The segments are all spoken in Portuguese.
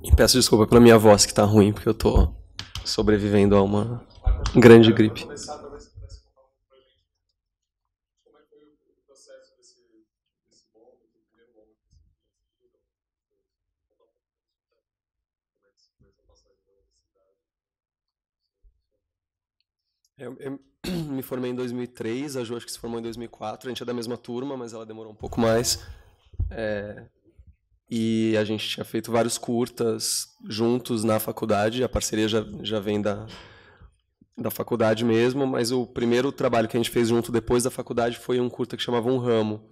E peço desculpa pela minha voz que tá ruim, porque eu tô sobrevivendo a uma grande gripe. Eu me formei em 2003, a Jo acho que se formou em 2004. A gente é da mesma turma, mas ela demorou um pouco mais. E a gente tinha feito vários curtas juntos na faculdade. A parceria já vem da faculdade mesmo, mas o primeiro trabalho que a gente fez junto depois da faculdade foi um curta que chamava Um Ramo,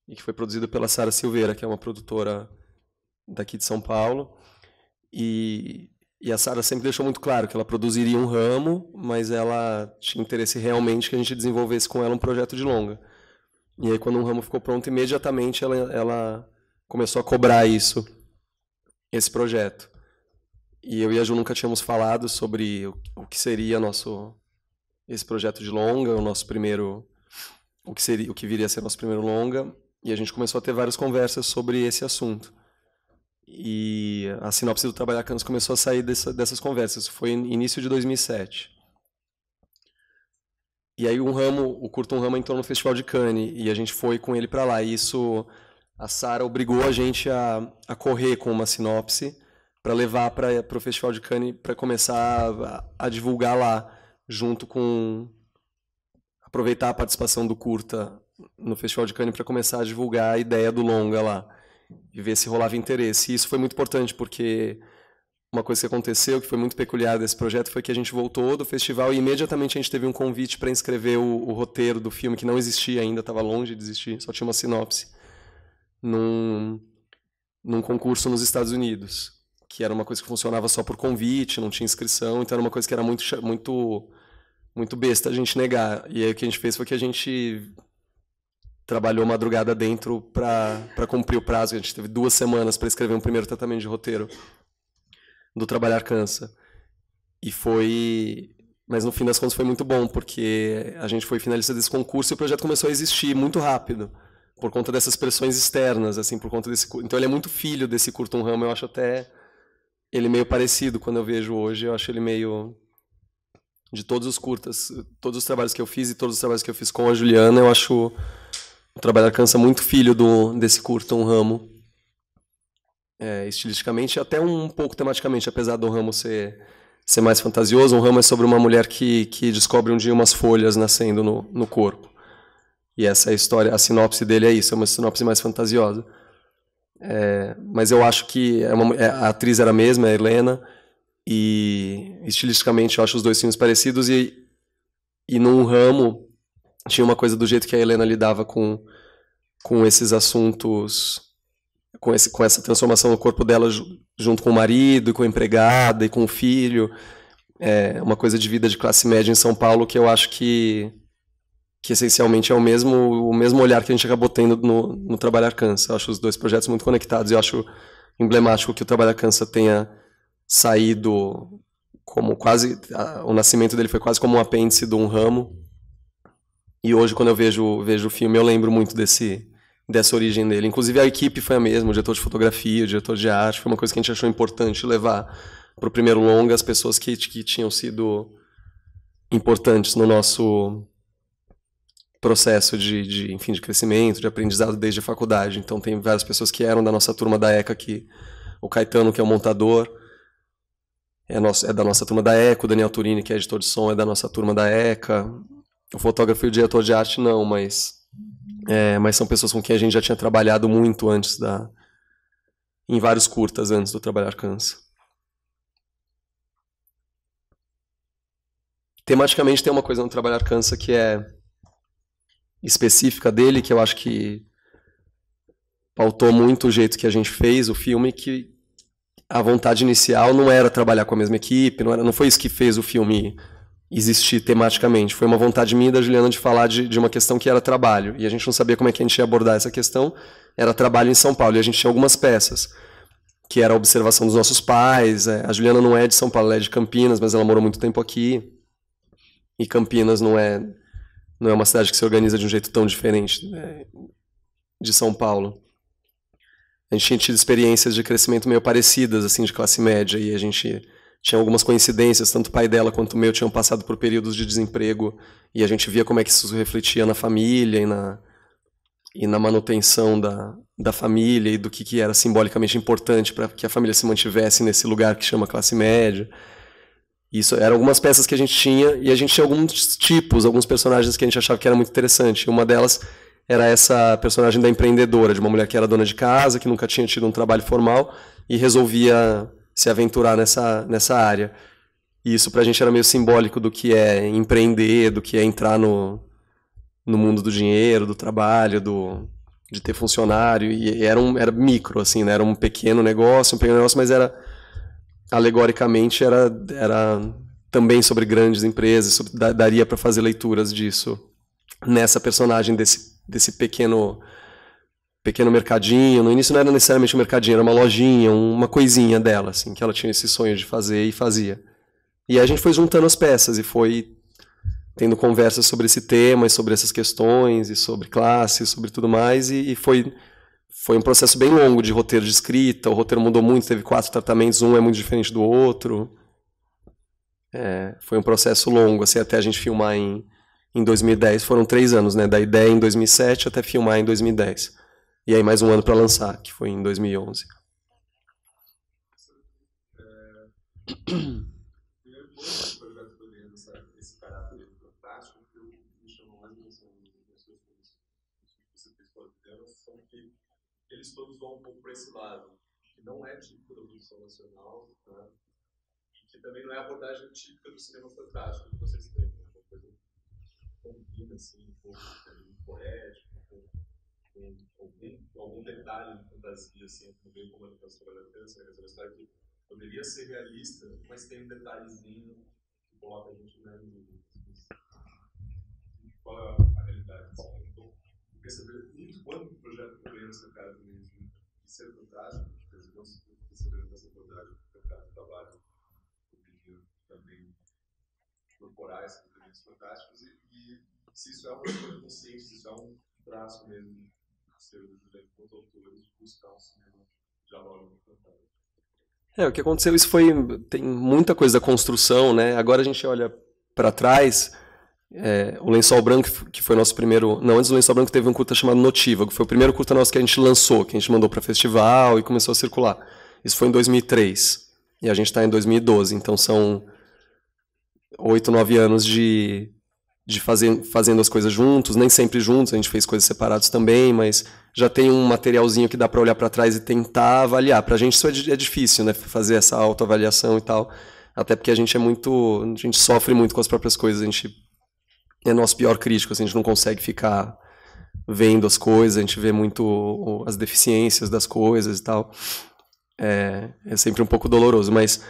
e que foi produzido pela Sara Silveira, que é uma produtora daqui de São Paulo. E a Sara sempre deixou muito claro que ela produziria um ramo, mas ela tinha interesse realmente que a gente desenvolvesse com ela um projeto de longa. E aí, quando Um Ramo ficou pronto, imediatamente ela começou a cobrar esse projeto. E eu e a Ju nunca tínhamos falado sobre o que seria esse projeto de longa, o nosso primeiro, o que viria a ser nosso primeiro longa, e a gente começou a ter várias conversas sobre esse assunto. E a sinopse do Trabalhar Cansa começou a sair dessas conversas. Isso foi início de 2007. E aí o Curta Um Ramo entrou no Festival de Cannes e a gente foi com ele para lá. E isso, a Sara obrigou a gente a correr com uma sinopse para levar para o Festival de Cannes para começar a divulgar lá, junto com aproveitar a participação do curta no Festival de Cannes para começar a divulgar a ideia do longa lá e ver se rolava interesse. E isso foi muito importante porque uma coisa que aconteceu, que foi muito peculiar desse projeto, foi que a gente voltou do festival e imediatamente a gente teve um convite para inscrever o roteiro do filme, que não existia ainda, estava longe de existir, só tinha uma sinopse, num concurso nos Estados Unidos, que era uma coisa que funcionava só por convite, não tinha inscrição, então era uma coisa que era muito besta a gente negar. E aí o que a gente fez foi que a gente trabalhou madrugada dentro para cumprir o prazo. A gente teve 2 semanas para escrever um primeiro tratamento de roteiro do Trabalhar Cansa. Mas no fim das contas foi muito bom, porque a gente foi finalista desse concurso e o projeto começou a existir muito rápido, por conta dessas pressões externas, assim, por conta desse. Então ele é muito filho desse Curta Um Ramo, eu acho até ele meio parecido quando eu vejo hoje, eu acho ele meio de todos os curtas, todos os trabalhos que eu fiz e todos os trabalhos que eu fiz com a Juliana, eu acho o Trabalhar Cansa muito filho desse Curta Um Ramo. Estilisticamente e até um pouco tematicamente, apesar do ramo ser mais fantasioso. Um ramo é sobre uma mulher que descobre um dia umas folhas nascendo no corpo. E essa é a história, a sinopse dele é isso, é uma sinopse mais fantasiosa. Mas eu acho que a atriz era a mesma, a Helena, e estilisticamente eu acho os dois filmes parecidos, e num ramo tinha uma coisa do jeito que a Helena lidava com esses assuntos, com essa transformação no corpo dela junto com o marido, com a empregada e com o filho. Uma coisa de vida de classe média em São Paulo que eu acho que essencialmente é o mesmo olhar que a gente acabou tendo no Trabalhar Cansa. Eu acho os dois projetos muito conectados. Eu acho emblemático que o Trabalhar Cansa tenha saído como quase... O nascimento dele foi quase como um apêndice de Um Ramo. E hoje, quando eu vejo o filme, eu lembro muito dessa origem dele. Inclusive, a equipe foi a mesma, o diretor de fotografia, o diretor de arte. Foi uma coisa que a gente achou importante levar para o primeiro longa as pessoas que tinham sido importantes no nosso processo de crescimento, de aprendizado desde a faculdade. Então, tem várias pessoas que eram da nossa turma da ECA aqui. O Caetano, que é o montador, é da nossa turma da ECA. O Daniel Turini, que é editor de som, é da nossa turma da ECA. O fotógrafo e o diretor de arte, não, mas são pessoas com quem a gente já tinha trabalhado muito antes em vários curtas antes do Trabalhar Cansa. Tematicamente tem uma coisa no Trabalhar Cansa que é específica dele, que eu acho que pautou muito o jeito que a gente fez o filme, que a vontade inicial não era trabalhar com a mesma equipe, não foi isso que fez o filme existir tematicamente. Foi uma vontade minha e da Juliana de falar de uma questão que era trabalho. E a gente não sabia como é que a gente ia abordar essa questão. Era trabalho em São Paulo. E a gente tinha algumas peças, que era a observação dos nossos pais. A Juliana não é de São Paulo, ela é de Campinas, mas ela morou muito tempo aqui. E Campinas não é uma cidade que se organiza de um jeito tão diferente de São Paulo. a gente tinha tido experiências de crescimento meio parecidas, assim, de classe média, e a gente tinha algumas coincidências, tanto o pai dela quanto o meu tinham passado por períodos de desemprego, e a gente via como é que isso refletia na família e na manutenção da família e do que era simbolicamente importante para que a família se mantivesse nesse lugar que chama classe média. Isso eram algumas peças que a gente tinha, e a gente tinha alguns tipos, alguns personagens que a gente achava que era muito interessante. Uma delas era essa personagem da empreendedora, de uma mulher que era dona de casa, que nunca tinha tido um trabalho formal e resolvia se aventurar nessa área. E isso pra gente era meio simbólico do que é empreender, do que é entrar no mundo do dinheiro, do trabalho, de ter funcionário. E era micro, assim, né? Era um pequeno negócio, mas alegoricamente era também sobre grandes empresas. Daria para fazer leituras disso nessa personagem desse pequeno mercadinho. No início não era necessariamente um mercadinho, era uma lojinha, uma coisinha dela, assim, que ela tinha esse sonho de fazer e fazia. E aí a gente foi juntando as peças e foi tendo conversas sobre esse tema e sobre essas questões e sobre classe, sobre tudo mais, e foi um processo bem longo de roteiro de escrita. O roteiro mudou muito, teve 4 tratamentos, um é muito diferente do outro. Foi um processo longo, assim, até a gente filmar em 2010. Foram 3 anos, né? Da ideia em 2007 até filmar em 2010. E aí mais um ano para lançar, que foi em 2011. Esse caráter fantástico que me chamou mais atenção nas suas coisas que você fez pela Viana são que eles todos vão um pouco para esse lado, que não é típico da produção nacional, né? E que também não é a abordagem típica do cinema fantástico que vocês têm, né? Uma coisa combina, assim, um pouco poético, com algum detalhe de fantasia, assim, meio como a educação da criança, né? Uma história que poderia ser realista, mas tem um detalhezinho que coloca a gente na qual é a realidade. Assim. Então, eu queria saber muito quando o projeto começa, cara, de ser fantástico, porque as irmãs perceberam essa abordagem do trabalho, poderia também incorporar esses elementos fantásticos e se isso é uma coisa consciente, se isso é um traço mesmo do seu Juliano quanto autores de buscar um cinema dialógico fantástico. O que aconteceu, tem muita coisa da construção, né? Agora a gente olha para trás, o Lençol Branco, que foi nosso primeiro... Não, antes do Lençol Branco teve um curta chamado Notívago, foi o primeiro curta nosso que a gente lançou, que a gente mandou para festival e começou a circular. Isso foi em 2003, e a gente está em 2012, então são 8, 9 anos de fazendo as coisas juntos, nem sempre juntos, a gente fez coisas separadas também, mas já tem um materialzinho que dá para olhar para trás e tentar avaliar. Para a gente isso é difícil, né, fazer essa autoavaliação e tal, até porque a gente sofre muito com as próprias coisas, a gente é nosso pior crítico, assim, a gente não consegue ficar vendo as coisas, a gente vê muito as deficiências das coisas e tal. É sempre um pouco doloroso, mas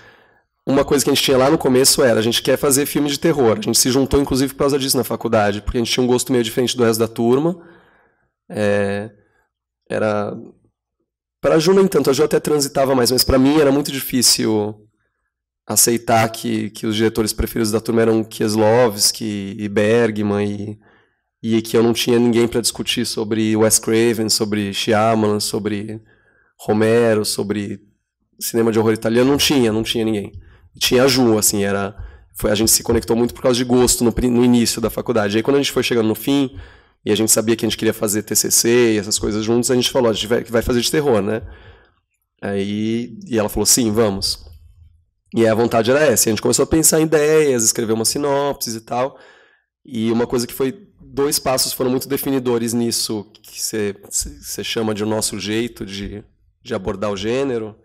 uma coisa que a gente tinha lá no começo a gente quer fazer filme de terror. A gente se juntou, inclusive, por causa disso na faculdade, porque a gente tinha um gosto meio diferente do resto da turma. Para a Ju nem tanto, a Ju até transitava mais, mas para mim era muito difícil aceitar que os diretores preferidos da turma eram Kieslowski e Bergman, e que eu não tinha ninguém para discutir sobre Wes Craven, sobre Shyamalan, sobre Romero, sobre cinema de horror italiano. Não tinha ninguém. Tinha a Ju, assim, a gente se conectou muito por causa de gosto no início da faculdade. Aí quando a gente foi chegando no fim, e a gente sabia que a gente queria fazer TCC e essas coisas juntos, a gente falou, a gente vai fazer de terror, né? E ela falou, sim, vamos. E a vontade era essa. E a gente começou a pensar em ideias, escrever uma sinopse e tal. E uma coisa que foi... 2 passos foram muito definidores nisso, que você chama de o nosso jeito de abordar o gênero,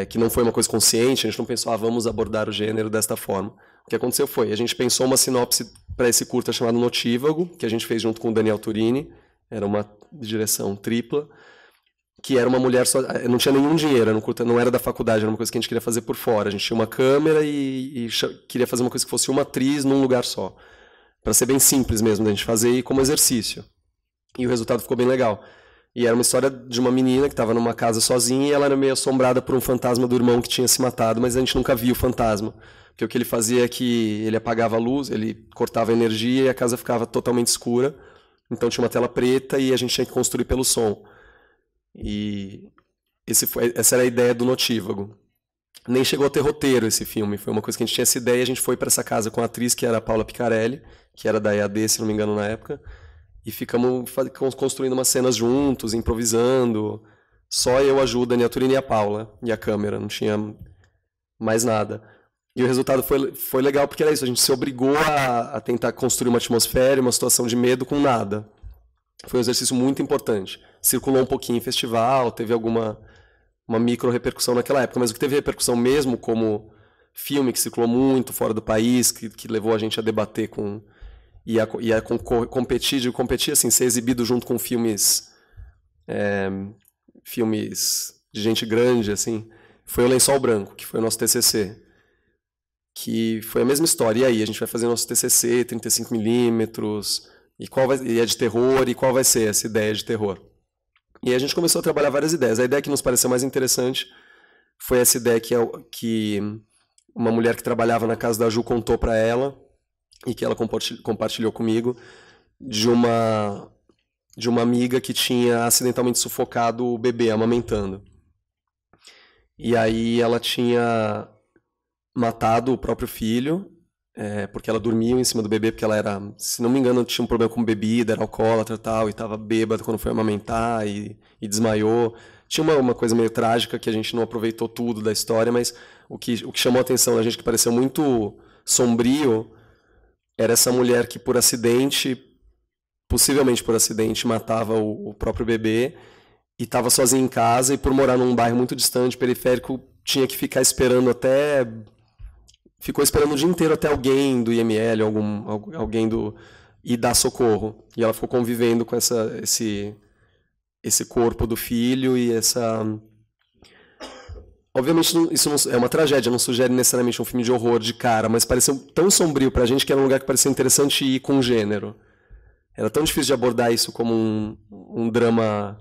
que não foi uma coisa consciente, a gente não pensou, vamos abordar o gênero desta forma. O que aconteceu foi, a gente pensou uma sinopse para esse curta chamado Notívago, que a gente fez junto com o Daniel Turini, era uma direção tripla, que era uma mulher só, não tinha nenhum dinheiro, era um curta, não era da faculdade, era uma coisa que a gente queria fazer por fora. A gente tinha uma câmera e queria fazer uma coisa que fosse uma atriz num lugar só. Para ser bem simples mesmo da gente fazer e como exercício. E o resultado ficou bem legal. E era uma história de uma menina que estava numa casa sozinha e ela era meio assombrada por um fantasma do irmão que tinha se matado, mas a gente nunca viu o fantasma. Porque o que ele fazia é que ele apagava a luz, ele cortava a energia e a casa ficava totalmente escura. Então tinha uma tela preta e a gente tinha que construir pelo som. E essa era a ideia do Notívago. Nem chegou a ter roteiro esse filme, foi uma coisa que a gente tinha essa ideia, a gente foi para essa casa com a atriz que era a Paula Picarelli, que era da EAD, se não me engano, na época, e ficamos construindo umas cenas juntos, improvisando. Só eu, a Ju, Daniel Turini e a Paula, e a câmera, não tinha mais nada. E o resultado foi legal, porque era isso, a gente se obrigou a tentar construir uma atmosfera, uma situação de medo com nada. Foi um exercício muito importante. Circulou um pouquinho em festival, teve uma micro repercussão naquela época, mas o que teve repercussão mesmo como filme que circulou muito fora do país, que levou a gente a debater competir assim, ser exibido junto com filmes de gente grande, assim, foi o Lençol Branco, que foi o nosso TCC, que foi a mesma história. E aí, a gente vai fazer nosso TCC, 35mm, e é de terror, e qual vai ser essa ideia de terror? E aí a gente começou a trabalhar várias ideias. A ideia que nos pareceu mais interessante foi essa ideia que uma mulher que trabalhava na casa da Ju contou para ela, e que ela compartilhou comigo, de uma amiga que tinha acidentalmente sufocado o bebê amamentando. E aí ela tinha matado o próprio filho, porque ela dormiu em cima do bebê, porque ela era, se não me engano, tinha um problema com bebida, era alcoólatra e tal, e estava bêbada quando foi amamentar e desmaiou. Tinha uma coisa meio trágica que a gente não aproveitou tudo da história, mas o que chamou a atenção da gente, que pareceu muito sombrio, era essa mulher que por acidente, possivelmente por acidente, matava o próprio bebê e estava sozinha em casa, e por morar num bairro muito distante, periférico, tinha que ficar esperando ficou esperando o dia inteiro até alguém do IML, alguém ir dar socorro. E ela ficou convivendo com esse corpo do filho e essa... Obviamente isso não, é uma tragédia, não sugere necessariamente um filme de horror de cara, mas pareceu tão sombrio pra gente que era um lugar que parecia interessante ir com gênero. Era tão difícil de abordar isso como um drama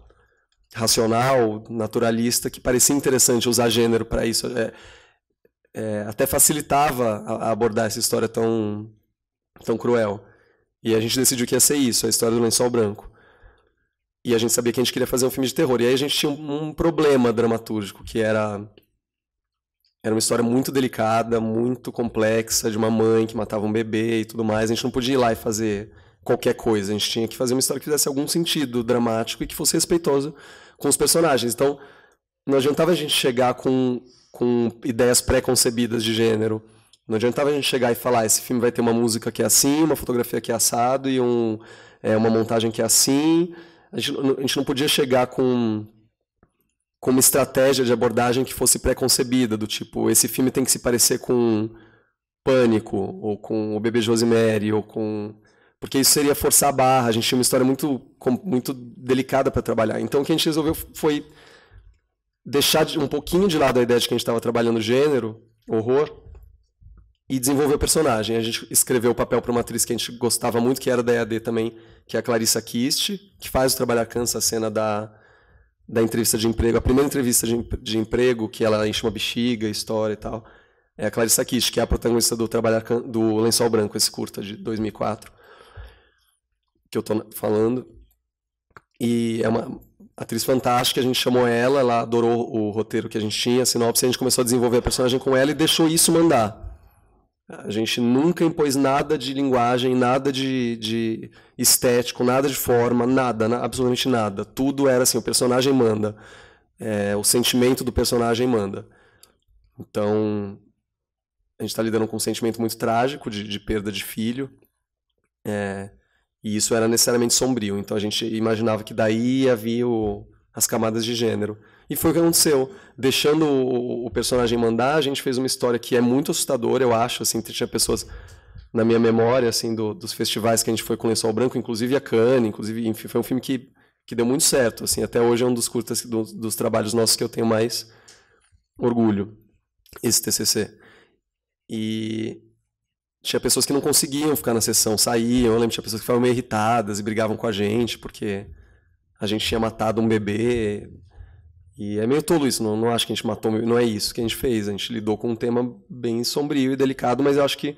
racional, naturalista, que parecia interessante usar gênero para isso. Até facilitava a abordar essa história tão cruel. E a gente decidiu que ia ser isso, a história do Lençol Branco. E a gente sabia que a gente queria fazer um filme de terror. E aí a gente tinha um problema dramatúrgico, que era uma história muito delicada, muito complexa, de uma mãe que matava um bebê e tudo mais. A gente não podia ir lá e fazer qualquer coisa. A gente tinha que fazer uma história que fizesse algum sentido dramático e que fosse respeitoso com os personagens. Então, não adiantava a gente chegar com ideias pré-concebidas de gênero. Não adiantava a gente chegar e falar, esse filme vai ter uma música que é assim, uma fotografia que é assado e uma montagem que é assim. A gente não podia chegar com uma estratégia de abordagem que fosse pré-concebida, do tipo, esse filme tem que se parecer com Pânico, ou com O Bebê de Rosemary, porque isso seria forçar a barra. A gente tinha uma história muito delicada para trabalhar. Então o que a gente resolveu foi deixar um pouquinho de lado a ideia de que a gente estava trabalhando gênero, horror, e desenvolver o personagem. A gente escreveu o papel para uma atriz que a gente gostava muito, que era da EAD também, que é a Clarissa Kist, que faz o Trabalhar Cansa, a cena da entrevista de emprego, a primeira entrevista de emprego, que ela enche uma bexiga, história e tal. É a Clarissa Kist, que é a protagonista do Lençol Branco, esse curta de 2004, que eu estou falando. E é uma atriz fantástica, a gente chamou ela adorou o roteiro que a gente tinha, a sinopse, a gente começou a desenvolver a personagem com ela e deixou isso mandar. A gente nunca impôs nada de linguagem, nada de estético, nada de forma, nada, absolutamente nada. Tudo era assim, o personagem manda. O sentimento do personagem manda. Então, a gente está lidando com um sentimento muito trágico de perda de filho. E isso era necessariamente sombrio. Então a gente imaginava que daí havia as camadas de gênero. E foi o que aconteceu. Deixando o personagem mandar, a gente fez uma história que é muito assustadora, eu acho. Assim, tinha pessoas na minha memória assim, dos festivais que a gente foi com o Lençol Branco, inclusive a Cannes, enfim, foi um filme que deu muito certo. Assim, até hoje é um dos curtas dos trabalhos nossos que eu tenho mais orgulho, esse TCC. E tinha pessoas que não conseguiam ficar na sessão, saíam. Eu lembro que tinha pessoas que ficavam meio irritadas e brigavam com a gente porque a gente tinha matado um bebê. E é meio tolo isso, não acho que a gente matou, não é isso que a gente fez. A gente lidou com um tema bem sombrio e delicado, mas eu acho que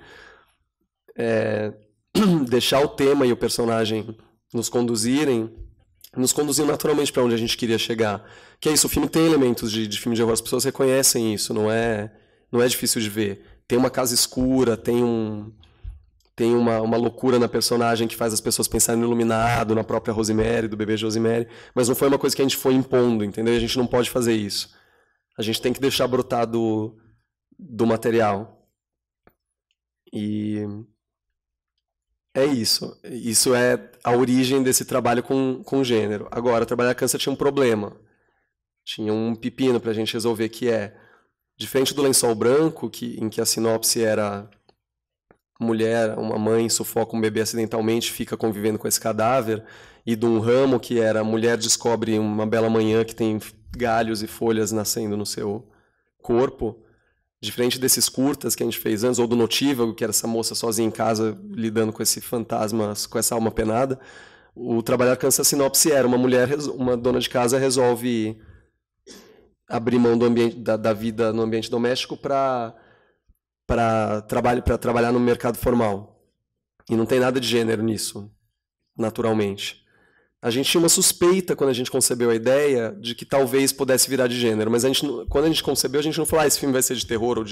deixar o tema e o personagem nos conduzirem nos conduziu naturalmente para onde a gente queria chegar. Que é isso, o filme tem elementos de filme de horror, as pessoas reconhecem isso, não é difícil de ver. Tem uma casa escura, tem uma loucura na personagem que faz as pessoas pensarem no Iluminado, na própria Rosemary, do bebê Rosemary, mas não foi uma coisa que a gente foi impondo, entendeu? A gente não pode fazer isso. A gente tem que deixar brotar do material. E é isso. Isso é a origem desse trabalho com gênero. Agora, Trabalhar Cansa tinha um problema. Tinha um pepino pra gente resolver, que é, diferente do Lençol Branco, em que a sinopse era mulher, uma mãe sufoca um bebê acidentalmente, fica convivendo com esse cadáver, e de um Ramo, que era mulher descobre uma bela manhã que tem galhos e folhas nascendo no seu corpo. Diferente desses curtas que a gente fez antes, ou do Notívago, que era essa moça sozinha em casa lidando com esse fantasma, com essa alma penada, o Trabalhar Cansa, a sinopse era uma dona de casa resolve abrir mão do ambiente, da vida no ambiente doméstico para trabalhar no mercado formal. E não tem nada de gênero nisso, naturalmente. A gente tinha uma suspeita, quando a gente concebeu a ideia, de que talvez pudesse virar de gênero, mas quando a gente concebeu, a gente não falou, esse filme vai ser de terror,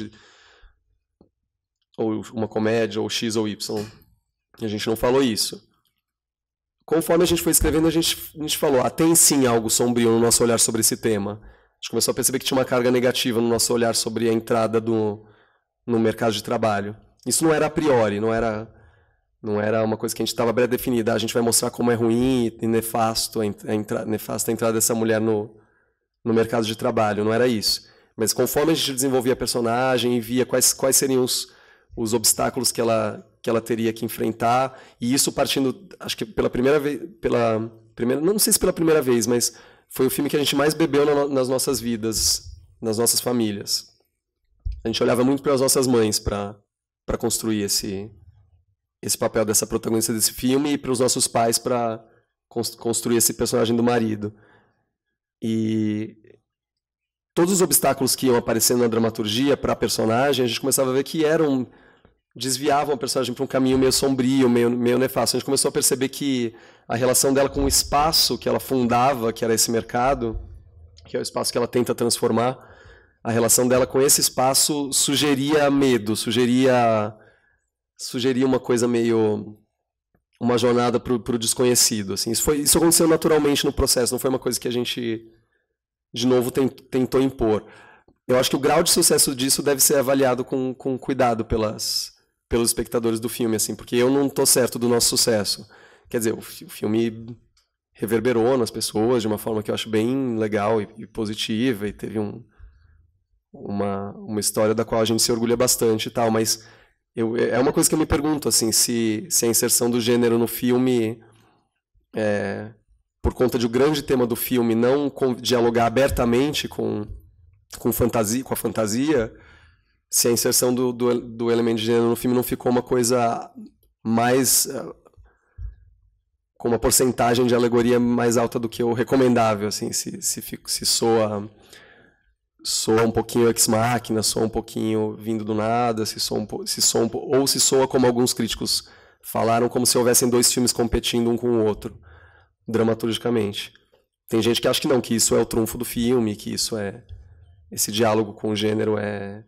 ou uma comédia, ou X ou Y. A gente não falou isso. Conforme a gente foi escrevendo, a gente falou, tem sim algo sombrio no nosso olhar sobre esse tema. A gente começou a perceber que tinha uma carga negativa no nosso olhar sobre a entrada no mercado de trabalho. Isso não era a priori, não era uma coisa que a gente estava pré-definida. A gente vai mostrar como é ruim e nefasta a entrada dessa mulher no mercado de trabalho. Não era isso. Mas conforme a gente desenvolvia a personagem e via quais seriam os obstáculos que ela teria que enfrentar, e isso partindo, acho que pela primeira vez, não sei se pela primeira vez, mas foi o filme que a gente mais bebeu nas nossas vidas, nas nossas famílias. A gente olhava muito para as nossas mães para construir esse papel dessa protagonista desse filme, e para os nossos pais para construir esse personagem do marido. E todos os obstáculos que iam aparecendo na dramaturgia para a personagem, a gente começava a ver que desviavam a personagem para um caminho meio sombrio, meio nefasto. A gente começou a perceber que a relação dela com o espaço que ela fundava, que era esse mercado, que é o espaço que ela tenta transformar, a relação dela com esse espaço sugeria medo, sugeria uma coisa meio uma jornada para o desconhecido, assim. Isso aconteceu naturalmente no processo, não foi uma coisa que a gente de novo tentou impor. Eu acho que o grau de sucesso disso deve ser avaliado com cuidado pelos espectadores do filme, assim, porque eu não estou certo do nosso sucesso. Quer dizer, o filme reverberou nas pessoas de uma forma que eu acho bem legal e positiva, e teve uma história da qual a gente se orgulha bastante e tal, mas é uma coisa que eu me pergunto, assim, se a inserção do gênero no filme, por conta de o grande tema do filme não dialogar abertamente com a fantasia, se a inserção do elemento de gênero no filme não ficou uma coisa mais com uma porcentagem de alegoria mais alta do que o recomendável, assim, se soa um pouquinho ex machina, soa um pouquinho vindo do nada, se soa como alguns críticos falaram, como se houvessem dois filmes competindo um com o outro, dramaturgicamente. Tem gente que acha que não, que isso é o trunfo do filme, que esse diálogo com o gênero é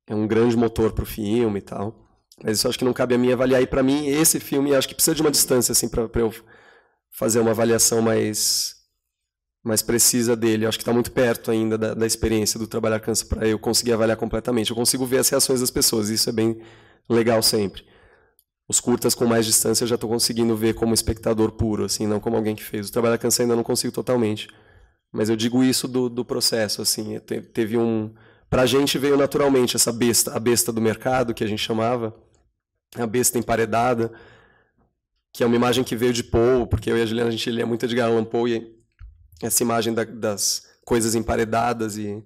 um grande motor para o filme e tal. Mas isso acho que não cabe a mim avaliar. E para mim, esse filme, acho que precisa de uma distância assim, para eu fazer uma avaliação mais precisa dele. Eu acho que está muito perto ainda da experiência do Trabalhar Cansa para eu conseguir avaliar completamente. Eu consigo ver as reações das pessoas, e isso é bem legal sempre. Os curtas com mais distância eu já estou conseguindo ver como espectador puro, assim, não como alguém que fez. O Trabalhar Cansa ainda não consigo totalmente. Mas eu digo isso do processo, assim. Teve pra gente veio naturalmente essa a besta do mercado, que a gente chamava, a besta emparedada, que é uma imagem que veio de Poe, porque eu e a Juliana, a gente lia muito Edgar Allan Poe, e essa imagem das coisas emparedadas e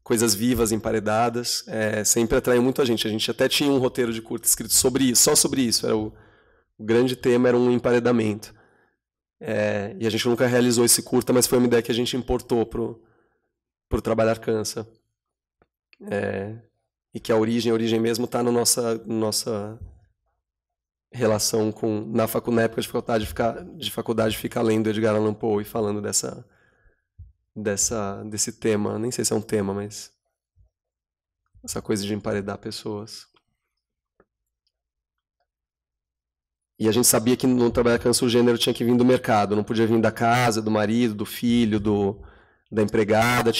coisas vivas emparedadas sempre atraiu muito a gente. A gente até tinha um roteiro de curta escrito sobre isso, só sobre isso. O grande tema era um emparedamento. E a gente nunca realizou esse curta, mas foi uma ideia que a gente importou pro Trabalhar Cansa. E que a origem mesmo está no relação com na época de faculdade ficar lendo Edgar Allan Poe e falando desse tema, nem sei se é um tema, mas essa coisa de emparedar pessoas. E a gente sabia que no Trabalhar Cansa o gênero tinha que vir do mercado, não podia vir da casa, do marido, do filho, da empregada,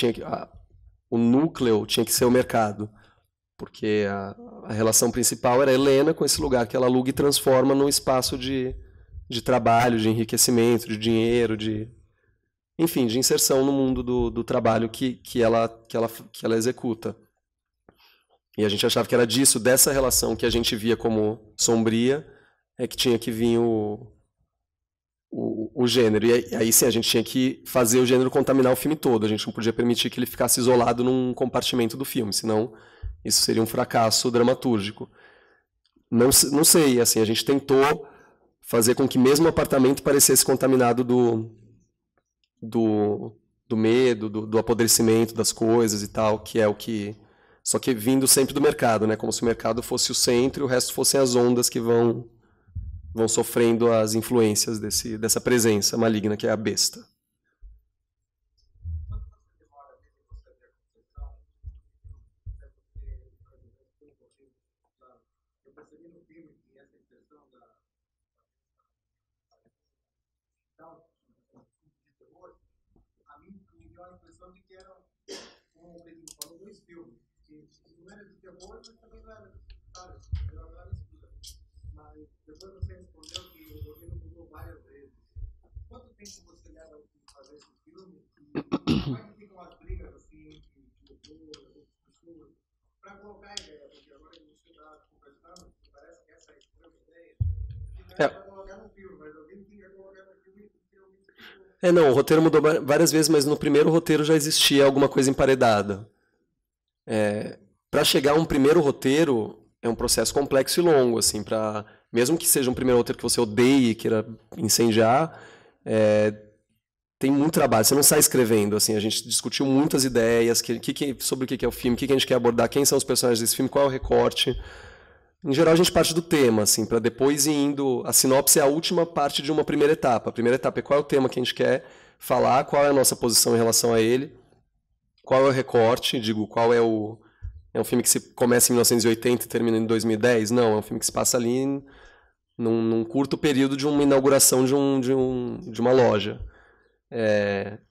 o núcleo tinha que ser o mercado. Porque a relação principal era a Helena com esse lugar que ela aluga e transforma num espaço de trabalho, de enriquecimento, de dinheiro, enfim, de inserção no mundo do trabalho que ela executa. E a gente achava que era dessa relação que a gente via como sombria, é que tinha que vir o gênero. E aí sim, a gente tinha que fazer o gênero contaminar o filme todo. A gente não podia permitir que ele ficasse isolado num compartimento do filme, senão isso seria um fracasso dramatúrgico. Não sei, assim, a gente tentou fazer com que mesmo o apartamento parecesse contaminado do medo, do apodrecimento das coisas e tal, que é o que... Só que vindo sempre do mercado, né? Como se o mercado fosse o centro e o resto fossem as ondas que vão sofrendo as influências dessa presença maligna que é a besta. Mas depois você respondeu que o roteiro mudou várias vezes. Quanto tempo você leva para fazer esse filme? E como é que ficam as brigas assim, de diretor, outras pessoas, para colocar a ideia? Porque agora que você está conversando, parece que essa é a grande ideia. Você quer colocar no filme, mas alguém quer colocar no filme porque alguém... Não, o roteiro mudou várias vezes, mas no primeiro roteiro já existia alguma coisa emparedada. Para chegar a um primeiro roteiro é um processo complexo e longo, assim, mesmo que seja um primeiro roteiro que você odeie e queira incendiar, tem muito trabalho, você não sai escrevendo, assim, a gente discutiu muitas ideias sobre o que é o filme, o que a gente quer abordar, quem são os personagens desse filme, qual é o recorte. Em geral a gente parte do tema, assim, para depois ir indo... A sinopse é a última parte de uma primeira etapa. A primeira etapa é qual é o tema que a gente quer falar, qual é a nossa posição em relação a ele, qual é o recorte, qual é o... É um filme que começa em 1980 e termina em 2010? Não, é um filme que se passa ali num curto período de uma inauguração de uma loja.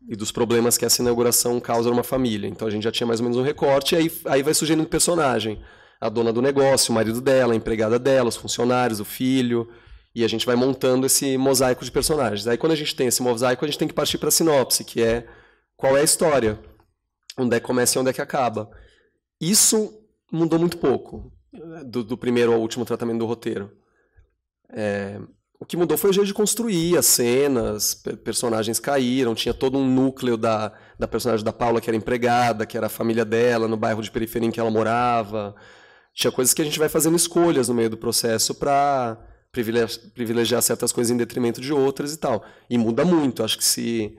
E dos problemas que essa inauguração causa numa família. Então a gente já tinha mais ou menos um recorte, e aí vai surgindo um personagem. A dona do negócio, o marido dela, a empregada dela, os funcionários, o filho, e a gente vai montando esse mosaico de personagens. Aí quando a gente tem esse mosaico, a gente tem que partir para a sinopse, que é qual é a história, onde é que começa e onde é que acaba. Isso mudou muito pouco, do primeiro ao último tratamento do roteiro. O que mudou foi o jeito de construir as cenas, personagens caíram, tinha todo um núcleo da personagem da Paula, que era empregada, que era a família dela, no bairro de periferia em que ela morava. Tinha coisas que a gente vai fazendo escolhas no meio do processo para privilegiar certas coisas em detrimento de outras e tal. E muda muito. Acho que se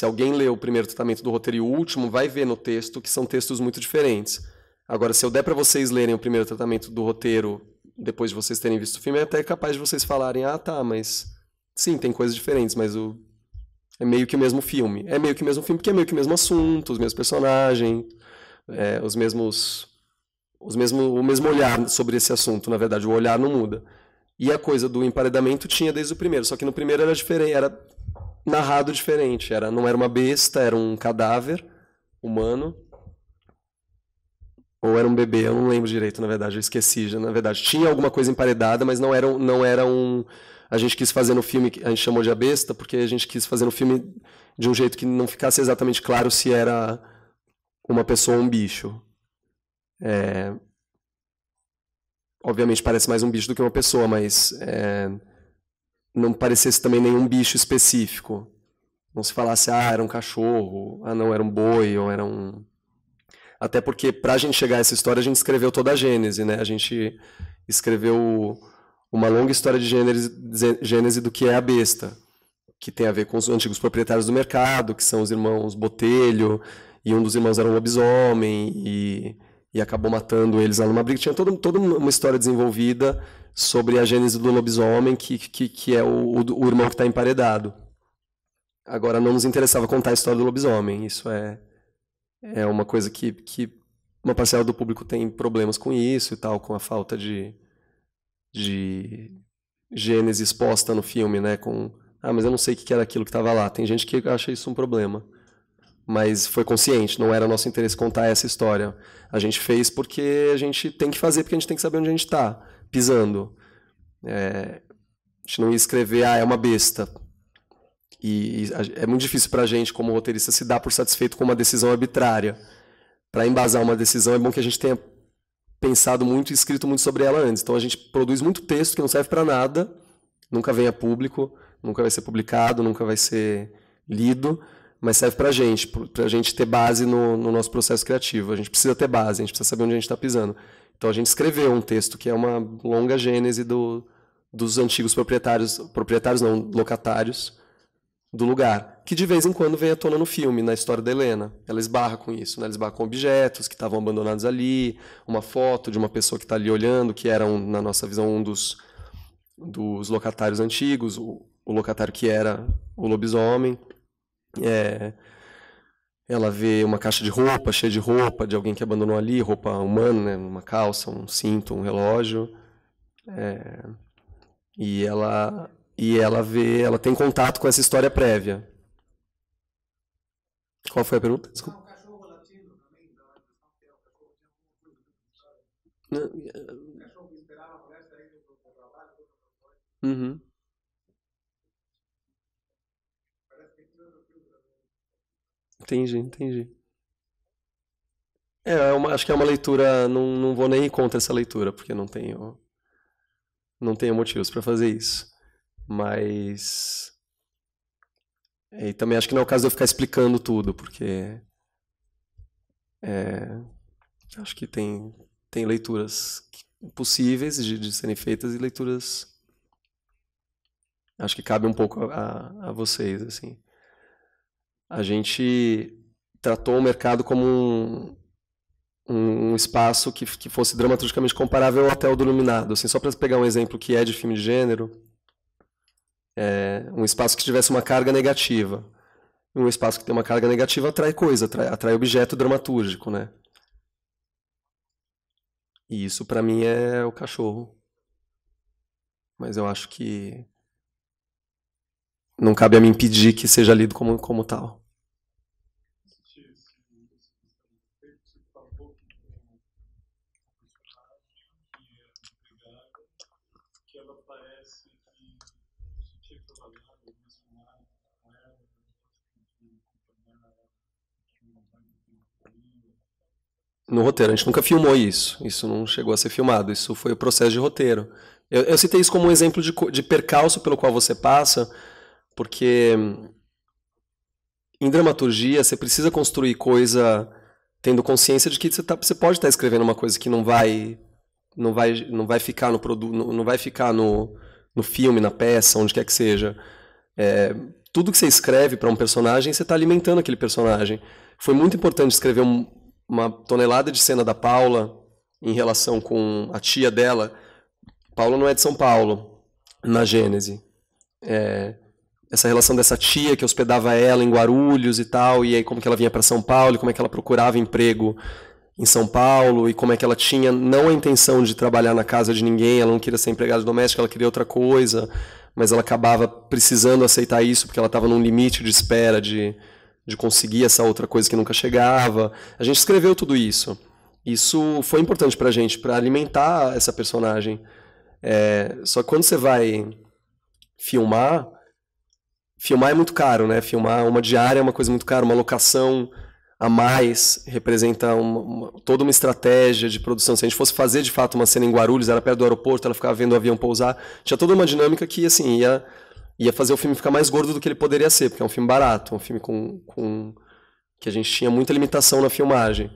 alguém lê o primeiro tratamento do roteiro e o último, vai ver no texto que são textos muito diferentes. Agora, se eu der para vocês lerem o primeiro tratamento do roteiro, depois de vocês terem visto o filme, é até capaz de vocês falarem, mas... Sim, tem coisas diferentes, mas é meio que o mesmo filme. É meio que o mesmo filme porque é meio que o mesmo assunto, os mesmos personagens, o mesmo olhar sobre esse assunto, na verdade, o olhar não muda. E a coisa do emparedamento tinha desde o primeiro, só que no primeiro era diferente, era narrado diferente, não era uma besta, era um cadáver humano, ou era um bebê, eu não lembro direito, na verdade, eu esqueci, na verdade, tinha alguma coisa emparedada, mas não era um... A gente quis fazer no filme, a gente chamou de A Besta, porque a gente quis fazer no filme de um jeito que não ficasse exatamente claro se era uma pessoa ou um bicho. Obviamente parece mais um bicho do que uma pessoa, mas não parecesse também nenhum bicho específico. Não se falasse, era um cachorro, não, era um boi, ou era um... Até porque, para a gente chegar a essa história, a gente escreveu toda a Gênese, né? A gente escreveu uma longa história de Gênese do que é a besta, que tem a ver com os antigos proprietários do mercado, que são os irmãos Botelho, e um dos irmãos era um lobisomem, e acabou matando eles lá numa briga. Tinha toda uma história desenvolvida sobre a gênese do lobisomem, que é o irmão que está emparedado. Agora, não nos interessava contar a história do lobisomem. Isso é uma coisa que uma parcela do público tem problemas com isso e tal, com a falta de gênese exposta no filme, né? Mas eu não sei o que era aquilo que estava lá. Tem gente que acha isso um problema. Mas foi consciente, não era nosso interesse contar essa história. A gente fez porque a gente tem que fazer, porque a gente tem que saber onde a gente está pisando. A gente não ia escrever, é uma besta. E é muito difícil para a gente, como roteirista, se dar por satisfeito com uma decisão arbitrária. Para embasar uma decisão, é bom que a gente tenha pensado muito e escrito muito sobre ela antes. Então a gente produz muito texto que não serve para nada, nunca vem a público, nunca vai ser publicado, nunca vai ser lido, mas serve para a gente ter base no nosso processo criativo. A gente precisa ter base, a gente precisa saber onde a gente está pisando. Então a gente escreveu um texto que é uma longa gênese dos antigos proprietários não, locatários do lugar, que de vez em quando vem à tona no filme, na história da Helena. Ela esbarra com isso, né? Ela esbarra com objetos que estavam abandonados ali, uma foto de uma pessoa que está ali olhando, que era, na nossa visão, um dos locatários antigos, o locatário que era o lobisomem. Ela vê uma caixa de roupa, cheia de roupa, de alguém que abandonou ali, roupa humana, né? Uma calça, um cinto, um relógio. E ela tem contato com essa história prévia. Qual foi a pergunta? Desculpa. O cachorro latino também, dá a impressão que o cachorro tinha alguma coisa com história. O cachorro que esperava a mulher sair do trabalho, Uhum. parece que tem outro filme também. Entendi. Acho que é uma leitura, não vou nem ir contra essa leitura, porque não tenho motivos para fazer isso. Mas e também acho que não é o caso de eu ficar explicando tudo, porque acho que tem leituras possíveis de serem feitas e leituras acho que cabe um pouco a vocês, assim. A gente tratou o mercado como um espaço que fosse dramaturgicamente comparável ao Hotel do Iluminado. Assim, só para pegar um exemplo que é de filme de gênero, um espaço que tivesse uma carga negativa. Um espaço que tem uma carga negativa atrai coisa, atrai objeto dramatúrgico, né? E isso, para mim, é o cachorro. Mas eu acho que não cabe a mim impedir que seja lido como tal. No roteiro, a gente nunca filmou isso. Isso não chegou a ser filmado. Isso foi o processo de roteiro. Eu citei isso como um exemplo de percalço pelo qual você passa, porque em dramaturgia você precisa construir coisa tendo consciência de que você pode estar escrevendo uma coisa que não vai ficar no produto, não vai ficar no filme, na peça, onde quer que seja. Tudo que você escreve para um personagem, você está alimentando aquele personagem. Foi muito importante escrever uma tonelada de cena da Paula em relação com a tia dela. Paula não é de São Paulo, na Gênese. Essa relação dessa tia que hospedava ela em Guarulhos e tal, e aí como que ela vinha para São Paulo, e como é que ela procurava emprego em São Paulo, e como é que ela tinha não a intenção de trabalhar na casa de ninguém, ela não queria ser empregada doméstica, ela queria outra coisa, mas ela acabava precisando aceitar isso porque ela estava num limite de espera de conseguir essa outra coisa que nunca chegava. A gente escreveu tudo isso. Isso foi importante pra gente, para alimentar essa personagem. Só que quando você vai filmar é muito caro, né? Filmar uma diária é uma coisa muito cara, uma locação a mais representa toda uma estratégia de produção. Se a gente fosse fazer de fato uma cena em Guarulhos, era perto do aeroporto, ela ficava vendo o avião pousar, tinha toda uma dinâmica que assim, ia fazer o filme ficar mais gordo do que ele poderia ser, porque é um filme barato, um filme que a gente tinha muita limitação na filmagem.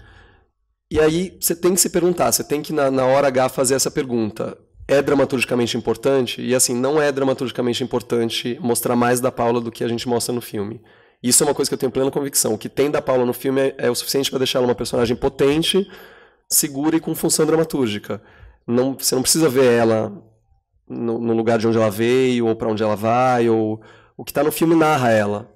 E aí você tem que se perguntar, você tem que na hora H fazer essa pergunta: é dramaturgicamente importante? E assim, não é dramaturgicamente importante mostrar mais da Paula do que a gente mostra no filme. Isso é uma coisa que eu tenho plena convicção. O que tem da Paula no filme é o suficiente para deixar ela uma personagem potente, segura e com função dramatúrgica. Você não precisa ver ela no lugar de onde ela veio, ou para onde ela vai, ou o que está no filme narra ela.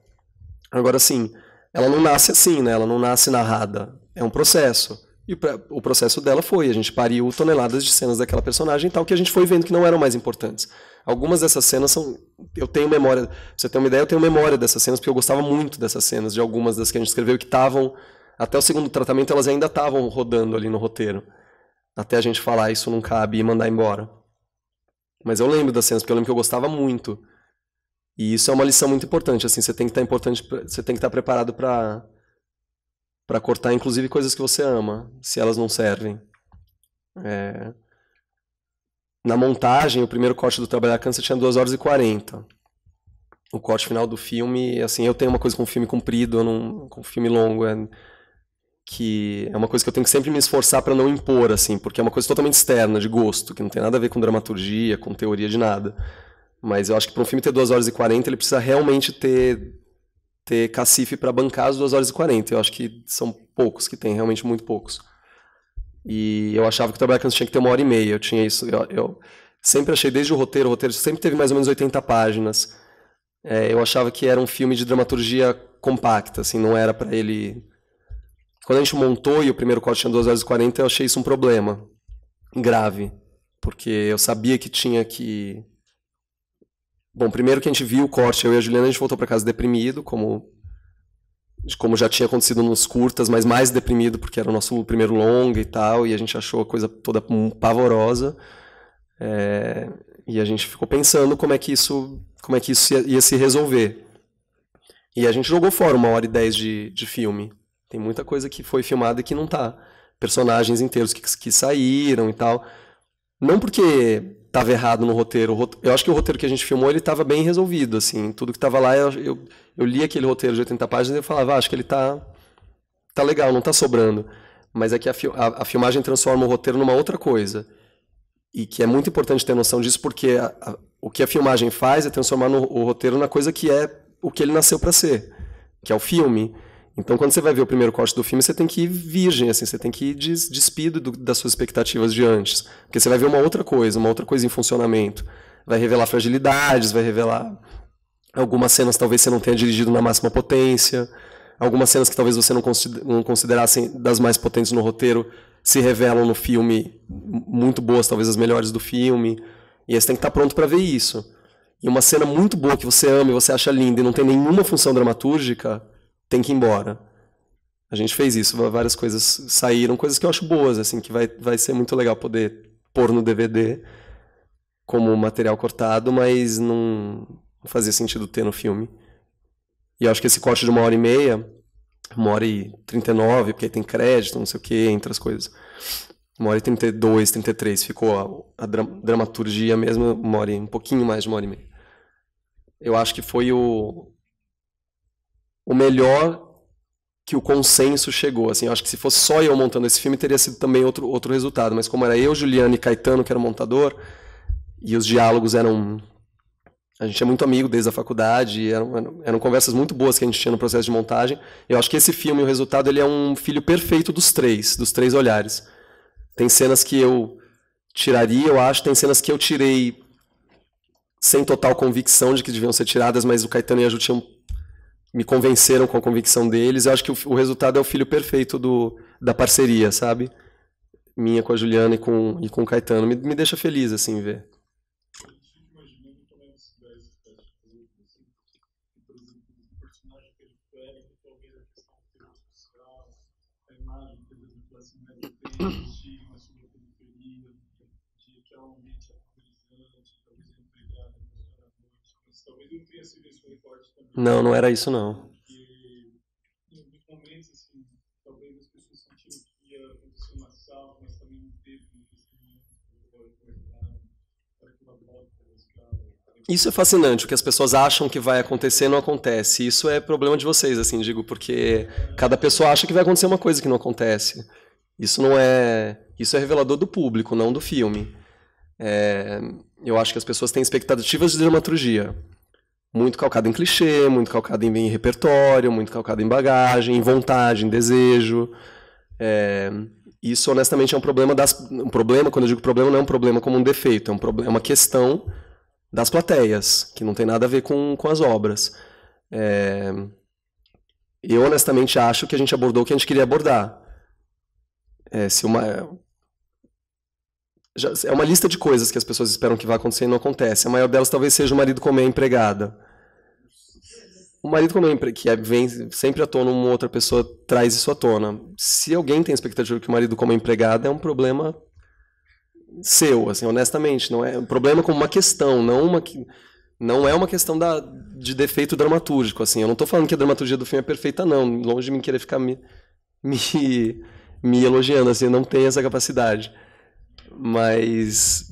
Agora, assim, ela não nasce assim, né? Ela não nasce narrada. É um processo. E o processo dela foi, a gente pariu toneladas de cenas daquela personagem e tal, que a gente foi vendo que não eram mais importantes. Algumas dessas cenas são... Eu tenho memória... Pra você ter uma ideia, eu tenho memória dessas cenas, porque eu gostava muito dessas cenas, de algumas das que a gente escreveu, que estavam... Até o segundo tratamento, elas ainda estavam rodando ali no roteiro. Até a gente falar, isso não cabe, e mandar embora. Mas eu lembro das cenas, porque eu lembro que eu gostava muito. E isso é uma lição muito importante, assim, você tem que estar preparado para cortar, inclusive, coisas que você ama, se elas não servem. Na montagem, o primeiro corte do Trabalhar Cansa tinha 2 horas e 40. O corte final do filme, assim, eu tenho uma coisa com filme comprido, com filme longo, que é uma coisa que eu tenho que sempre me esforçar para não impor, assim, porque é uma coisa totalmente externa, de gosto, que não tem nada a ver com dramaturgia, com teoria de nada. Mas eu acho que para um filme ter 2 horas e 40, ele precisa realmente ter cacife para bancar as 2 horas e 40. Eu acho que são poucos que tem, realmente muito poucos. E eu achava que o Trabalhar Cansa tinha que ter 1h30. Eu tinha isso. Eu sempre achei, desde o roteiro sempre teve mais ou menos 80 páginas. Eu achava que era um filme de dramaturgia compacta, assim, não era para ele... Quando a gente montou e o primeiro corte tinha 2 horas e 40, eu achei isso um problema grave, porque eu sabia que tinha que... Bom, primeiro que a gente viu o corte, eu e a Juliana, a gente voltou para casa deprimido, como já tinha acontecido nos curtas, mas mais deprimido porque era o nosso primeiro longa e tal, e a gente achou a coisa toda pavorosa. E a gente ficou pensando como é que isso ia se resolver. E a gente jogou fora 1h10 de filme. Tem muita coisa que foi filmada e que não tá. Personagens inteiros que saíram e tal. Não porque estava errado no roteiro. Eu acho que o roteiro que a gente filmou, ele estava bem resolvido, assim. Tudo que estava lá, eu li aquele roteiro de 80 páginas e eu falava, acho que ele tá legal, não tá sobrando. Mas é que a filmagem transforma o roteiro numa outra coisa. E que é muito importante ter noção disso, porque o que a filmagem faz é transformar o roteiro na coisa que é o que ele nasceu para ser, que é o filme. Então, quando você vai ver o primeiro corte do filme, você tem que ir virgem, assim, você tem que ir despido das suas expectativas de antes. Porque você vai ver uma outra coisa em funcionamento. Vai revelar fragilidades, vai revelar algumas cenas que talvez você não tenha dirigido na máxima potência, algumas cenas que talvez você não considerasse das mais potentes no roteiro, se revelam no filme muito boas, talvez as melhores do filme. E aí você tem que estar pronto para ver isso. E uma cena muito boa que você ama e você acha linda e não tem nenhuma função dramatúrgica, tem que ir embora. A gente fez isso, várias coisas saíram, coisas que eu acho boas, assim, que vai ser muito legal poder pôr no DVD como material cortado, mas não fazia sentido ter no filme. E eu acho que esse corte de 1h30, 1h39, porque aí tem crédito, não sei o que, entre as coisas. 1h32, 33, ficou a dramaturgia mesmo, um pouquinho mais de 1h30. Eu acho que foi o melhor que o consenso chegou. Assim, eu acho que se fosse só eu montando esse filme, teria sido também outro resultado. Mas como era eu, Juliana e Caetano, que era o montador, e os diálogos eram... A gente é muito amigo desde a faculdade, eram conversas muito boas que a gente tinha no processo de montagem. Eu acho que esse filme, o resultado, ele é um filho perfeito dos três olhares. Tem cenas que eu tiraria, eu acho, tem cenas que eu tirei sem total convicção de que deviam ser tiradas, mas o Caetano e a Ju me convenceram com a convicção deles. Eu acho que o resultado é o filho perfeito da parceria, sabe? Minha com a Juliana e com o Caetano. Me deixa feliz, assim, ver. Não era isso, não. Isso é fascinante, o que as pessoas acham que vai acontecer não acontece. Isso é problema de vocês, assim, digo, porque cada pessoa acha que vai acontecer uma coisa que não acontece. Isso é revelador do público, não do filme. Eu acho que as pessoas têm expectativas de dramaturgia. Muito calcado em clichê, muito calcado em repertório, muito calcado em bagagem, em vontade, em desejo. isso, honestamente, é um problema um problema, quando eu digo problema, não é um problema como um defeito, é uma questão das plateias, que não tem nada a ver com as obras. Eu, honestamente, acho que a gente abordou o que a gente queria abordar. É uma lista de coisas que as pessoas esperam que vai acontecer e não acontece. A maior delas talvez seja o marido comer a empregada. O marido comer que vem sempre à tona, uma outra pessoa traz isso à tona. Se alguém tem a expectativa que o marido coma a empregada, é um problema seu, assim, honestamente. Não é um problema como uma questão, não é uma questão de defeito dramatúrgico. Assim. Eu não estou falando que a dramaturgia do filme é perfeita, não. Longe de mim querer ficar me elogiando, assim, eu não tenho essa capacidade. Mas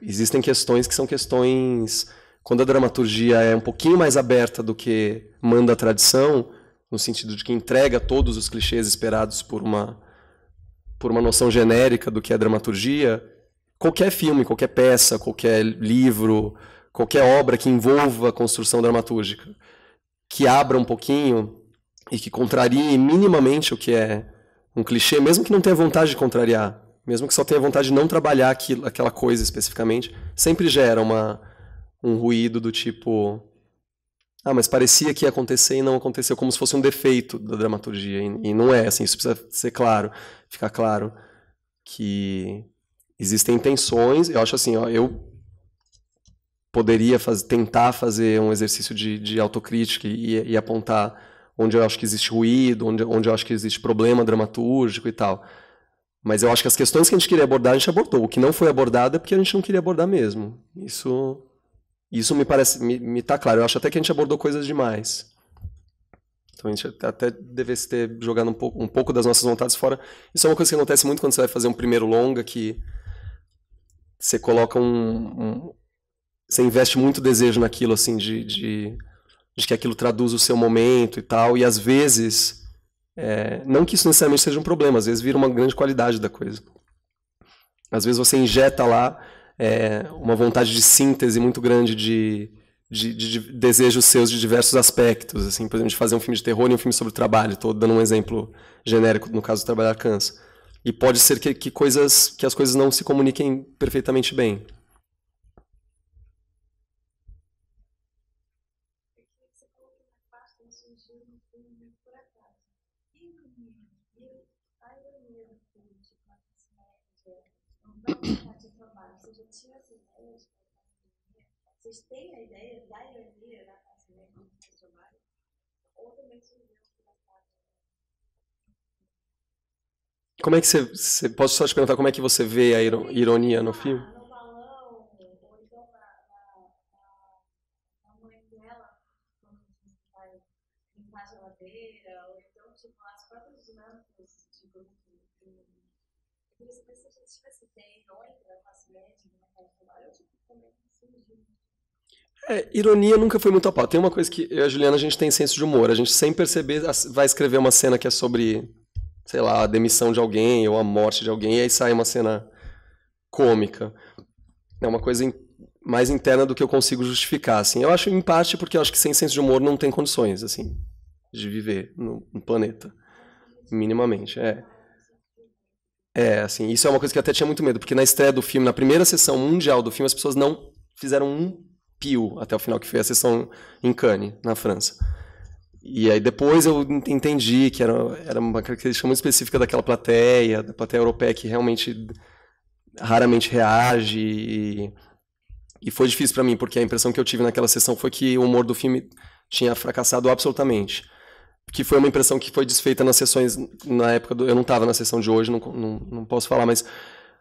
existem questões que são questões... Quando a dramaturgia é um pouquinho mais aberta do que manda a tradição, no sentido de que entrega todos os clichês esperados por uma noção genérica do que é dramaturgia, qualquer filme, qualquer peça, qualquer livro, qualquer obra que envolva a construção dramatúrgica, que abra um pouquinho e que contrarie minimamente o que é um clichê, mesmo que não tenha vontade de contrariar, mesmo que só tenha vontade de não trabalhar aquela coisa especificamente, sempre gera um ruído do tipo... mas parecia que ia acontecer e não aconteceu, como se fosse um defeito da dramaturgia. E não é, assim, isso precisa ser claro, ficar claro que existem intenções. Eu acho assim, eu poderia tentar fazer um exercício de autocrítica e apontar onde eu acho que existe ruído, onde eu acho que existe problema dramatúrgico e tal. Mas eu acho que as questões que a gente queria abordar, a gente abordou. O que não foi abordado é porque a gente não queria abordar mesmo. Isso me parece, me tá claro. Eu acho até que a gente abordou coisas demais. Então a gente até devesse ter jogado um pouco das nossas vontades fora. Isso é uma coisa que acontece muito quando você vai fazer um primeiro longa, que você coloca você investe muito desejo naquilo, assim, de que aquilo traduz o seu momento e tal. E às vezes, não que isso necessariamente seja um problema, às vezes vira uma grande qualidade da coisa. Às vezes você injeta lá uma vontade de síntese muito grande de desejos seus de diversos aspectos, assim, por exemplo, de fazer um filme de terror e um filme sobre o trabalho. Estou dando um exemplo genérico, no caso do Trabalhar Cansa. E pode ser que as coisas não se comuniquem perfeitamente bem. Vocês têm a ideia da ironia da classe média no trabalho? Ou também surgiu Como é que você... Posso só te perguntar como é que você vê a ironia no filme? No balão, ou então na mãe dela, quando vai limpar a geladeira, ou então, tipo, as próprias dinâmicas de grupo. Eu queria saber se a gente tivesse ideia irônica da classe média no mercado de trabalho, ou tipo, como é que surgiu? Ironia nunca foi muito a pau. Tem uma coisa que eu e a Juliana, a gente tem senso de humor. A gente, sem perceber, vai escrever uma cena que é sobre, sei lá, a demissão de alguém ou a morte de alguém, e aí sai uma cena cômica. É uma coisa mais interna do que eu consigo justificar, assim. Eu acho, em parte, porque eu acho que sem senso de humor não tem condições, assim, de viver no planeta. Minimamente, assim, isso é uma coisa que eu até tinha muito medo, porque na estreia do filme, na primeira sessão mundial do filme, as pessoas não fizeram um pio até o final, que foi a sessão em Cannes, na França. E aí depois eu entendi que era uma característica muito específica daquela plateia, da plateia europeia, que realmente raramente reage. E foi difícil para mim, porque a impressão que eu tive naquela sessão foi que o humor do filme tinha fracassado absolutamente. Que foi uma impressão que foi desfeita nas sessões, na época eu não estava na sessão de hoje, não posso falar, mas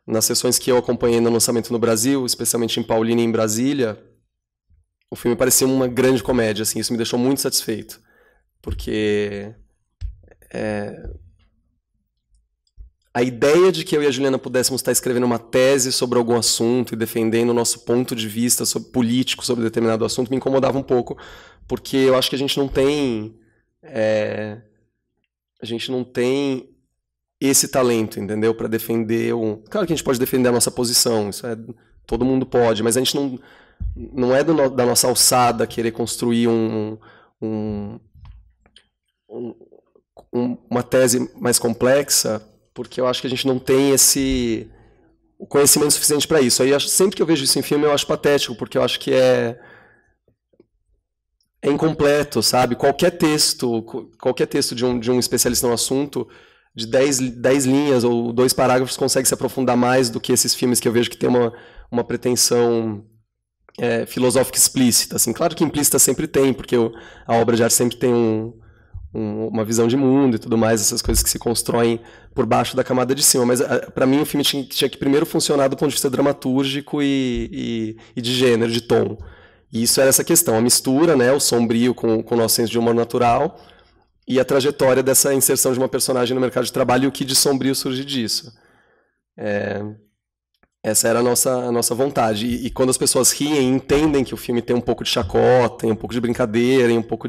nas sessões que eu acompanhei no lançamento no Brasil, especialmente em Paulínia e em Brasília, o filme parecia uma grande comédia, assim, isso me deixou muito satisfeito, porque a ideia de que eu e a Juliana pudéssemos estar escrevendo uma tese sobre algum assunto e defendendo o nosso ponto de vista político sobre determinado assunto me incomodava um pouco, porque eu acho que a gente não tem esse talento, entendeu? Para defender Claro que a gente pode defender a nossa posição, isso todo mundo pode, mas a gente não é da nossa alçada querer construir uma tese mais complexa porque eu acho que a gente não tem o conhecimento suficiente para isso. Aí sempre que eu vejo isso em filme eu acho patético, porque eu acho que é incompleto, sabe? Qualquer texto de um especialista no assunto, de 10 linhas ou 2 parágrafos, consegue se aprofundar mais do que esses filmes que eu vejo que tem uma pretensão filosófica explícita. Assim. Claro que implícita sempre tem, porque a obra de arte sempre tem uma visão de mundo e tudo mais, essas coisas que se constroem por baixo da camada de cima. Mas, para mim, o filme tinha que primeiro funcionar do ponto de vista dramatúrgico e de gênero, de tom. E isso era essa questão, a mistura, né, o sombrio com o nosso senso de humor natural e a trajetória dessa inserção de uma personagem no mercado de trabalho e o que de sombrio surge disso. Essa era a nossa vontade. E quando as pessoas riem e entendem que o filme tem um pouco de chacota, tem um pouco de brincadeira, e um pouco